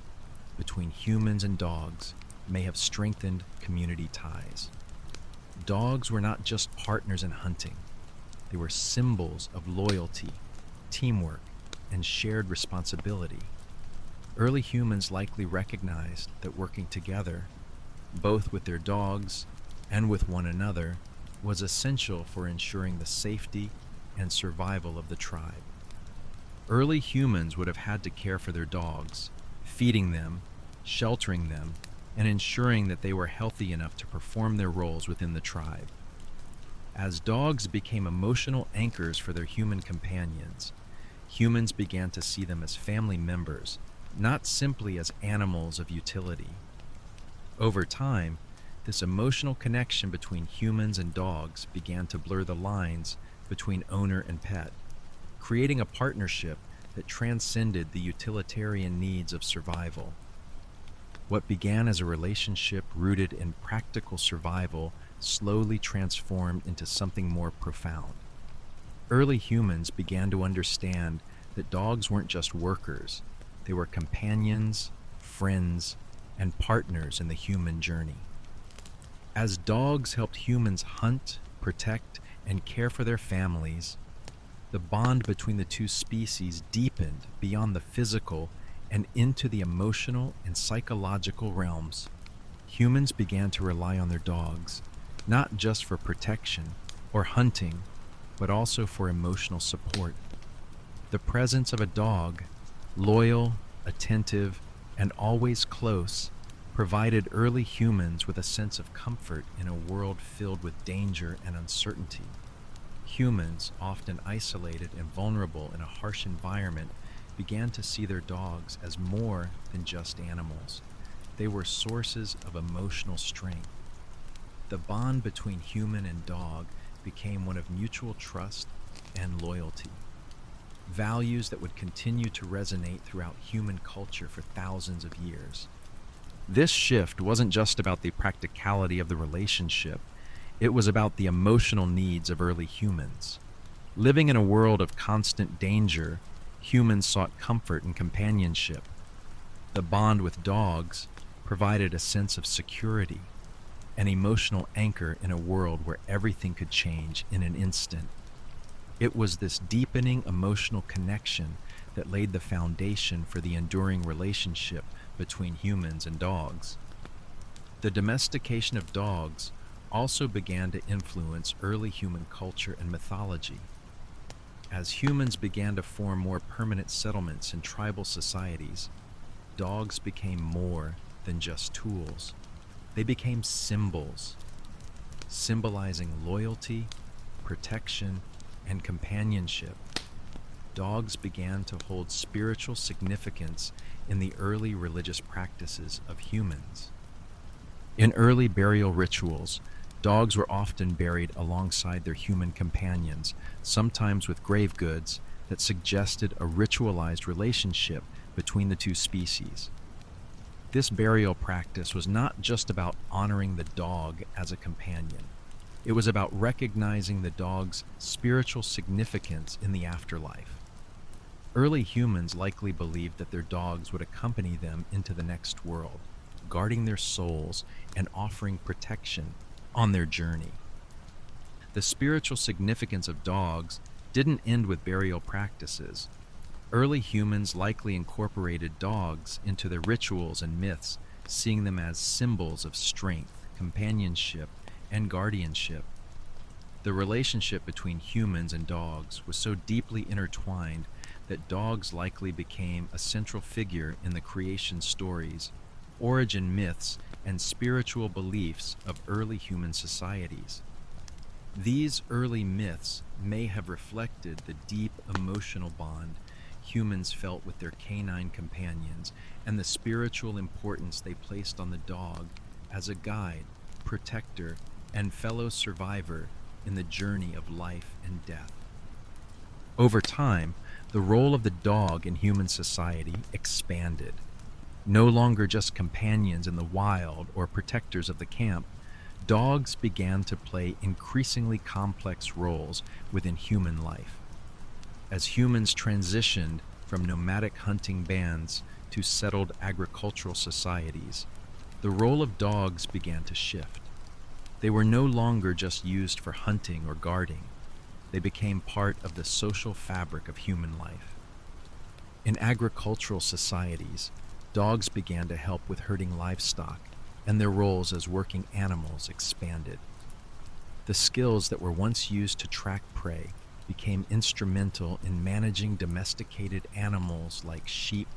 between humans and dogs may have strengthened community ties. Dogs were not just partners in hunting. They were symbols of loyalty, teamwork, and shared responsibility. Early humans likely recognized that working together, both with their dogs and with one another, was essential for ensuring the safety and survival of the tribe. Early humans would have had to care for their dogs, feeding them, sheltering them, and ensuring that they were healthy enough to perform their roles within the tribe. As dogs became emotional anchors for their human companions, humans began to see them as family members, not simply as animals of utility. Over time, this emotional connection between humans and dogs began to blur the lines between owner and pet, creating a partnership that transcended the utilitarian needs of survival. What began as a relationship rooted in practical survival slowly transformed into something more profound. Early humans began to understand that dogs weren't just workers, they were companions, friends, and partners in the human journey. As dogs helped humans hunt, protect, and care for their families, the bond between the two species deepened beyond the physical and into the emotional and psychological realms. Humans began to rely on their dogs, not just for protection or hunting, but also for emotional support. The presence of a dog, loyal, attentive, and always close, provided early humans with a sense of comfort in a world filled with danger and uncertainty. Humans, often isolated and vulnerable in a harsh environment, began to see their dogs as more than just animals. They were sources of emotional strength. The bond between human and dog became one of mutual trust and loyalty, values that would continue to resonate throughout human culture for thousands of years. This shift wasn't just about the practicality of the relationship, it was about the emotional needs of early humans. Living in a world of constant danger, humans sought comfort and companionship. The bond with dogs provided a sense of security, an emotional anchor in a world where everything could change in an instant. It was this deepening emotional connection that laid the foundation for the enduring relationship between humans and dogs. The domestication of dogs also began to influence early human culture and mythology. As humans began to form more permanent settlements in tribal societies, dogs became more than just tools. They became symbols, symbolizing loyalty, protection, and companionship. Dogs began to hold spiritual significance in the early religious practices of humans. In early burial rituals, dogs were often buried alongside their human companions, sometimes with grave goods that suggested a ritualized relationship between the two species. This burial practice was not just about honoring the dog as a companion. It was about recognizing the dog's spiritual significance in the afterlife. Early humans likely believed that their dogs would accompany them into the next world, guarding their souls and offering protection on their journey. The spiritual significance of dogs didn't end with burial practices. Early humans likely incorporated dogs into their rituals and myths, seeing them as symbols of strength, companionship, and guardianship. The relationship between humans and dogs was so deeply intertwined that dogs likely became a central figure in the creation stories, origin myths, and spiritual beliefs of early human societies. These early myths may have reflected the deep emotional bond humans felt with their canine companions and the spiritual importance they placed on the dog as a guide, protector, and fellow survivor in the journey of life and death. Over time, the role of the dog in human society expanded. No longer just companions in the wild or protectors of the camp, dogs began to play increasingly complex roles within human life. As humans transitioned from nomadic hunting bands to settled agricultural societies, the role of dogs began to shift. They were no longer just used for hunting or guarding. they became part of the social fabric of human life. In agricultural societies, dogs began to help with herding livestock, and their roles as working animals expanded. The skills that were once used to track prey became instrumental in managing domesticated animals like sheep,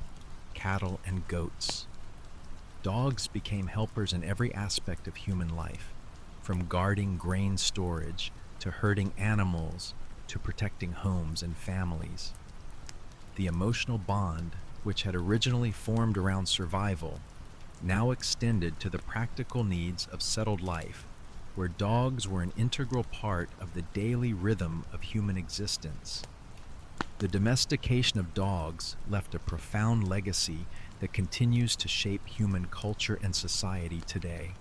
cattle, and goats. Dogs became helpers in every aspect of human life, from guarding grain storage to herding animals to protecting homes and families. The emotional bond, which had originally formed around survival, now extended to the practical needs of settled life, where dogs were an integral part of the daily rhythm of human existence. The domestication of dogs left a profound legacy that continues to shape human culture and society today.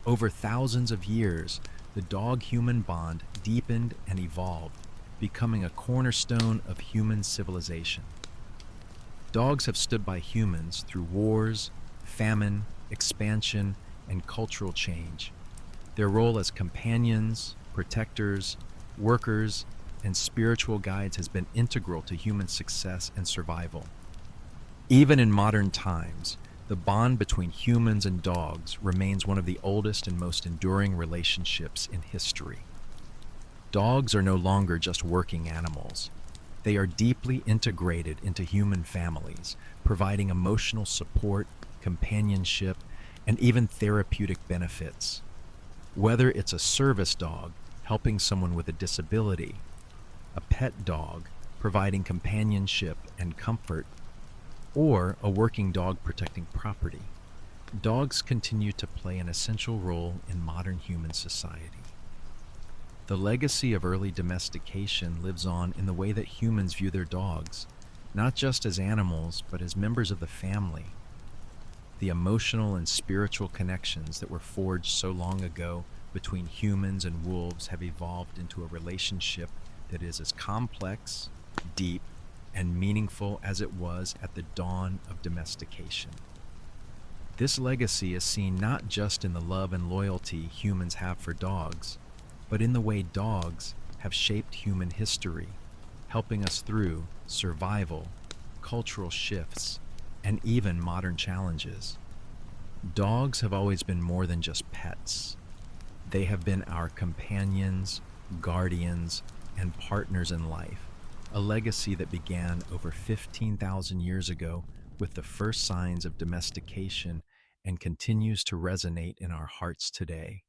Over thousands of years, the dog-human bond deepened and evolved, becoming a cornerstone of human civilization. Dogs have stood by humans through wars, famine, expansion, and cultural change. Their role as companions, protectors, workers, and spiritual guides has been integral to human success and survival. Even in modern times, the bond between humans and dogs remains one of the oldest and most enduring relationships in history. Dogs are no longer just working animals. They are deeply integrated into human families, providing emotional support, companionship, and even therapeutic benefits. Whether it's a service dog helping someone with a disability, a pet dog providing companionship and comfort, or a working dog protecting property, dogs continue to play an essential role in modern human society. The legacy of early domestication lives on in the way that humans view their dogs, not just as animals, but as members of the family. The emotional and spiritual connections that were forged so long ago between humans and wolves have evolved into a relationship that is as complex, deep, and meaningful as it was at the dawn of domestication. This legacy is seen not just in the love and loyalty humans have for dogs, but in the way dogs have shaped human history, helping us through survival, cultural shifts, and even modern challenges. Dogs have always been more than just pets. They have been our companions, guardians, and partners in life, a legacy that began over 15,000 years ago with the first signs of domestication and continues to resonate in our hearts today.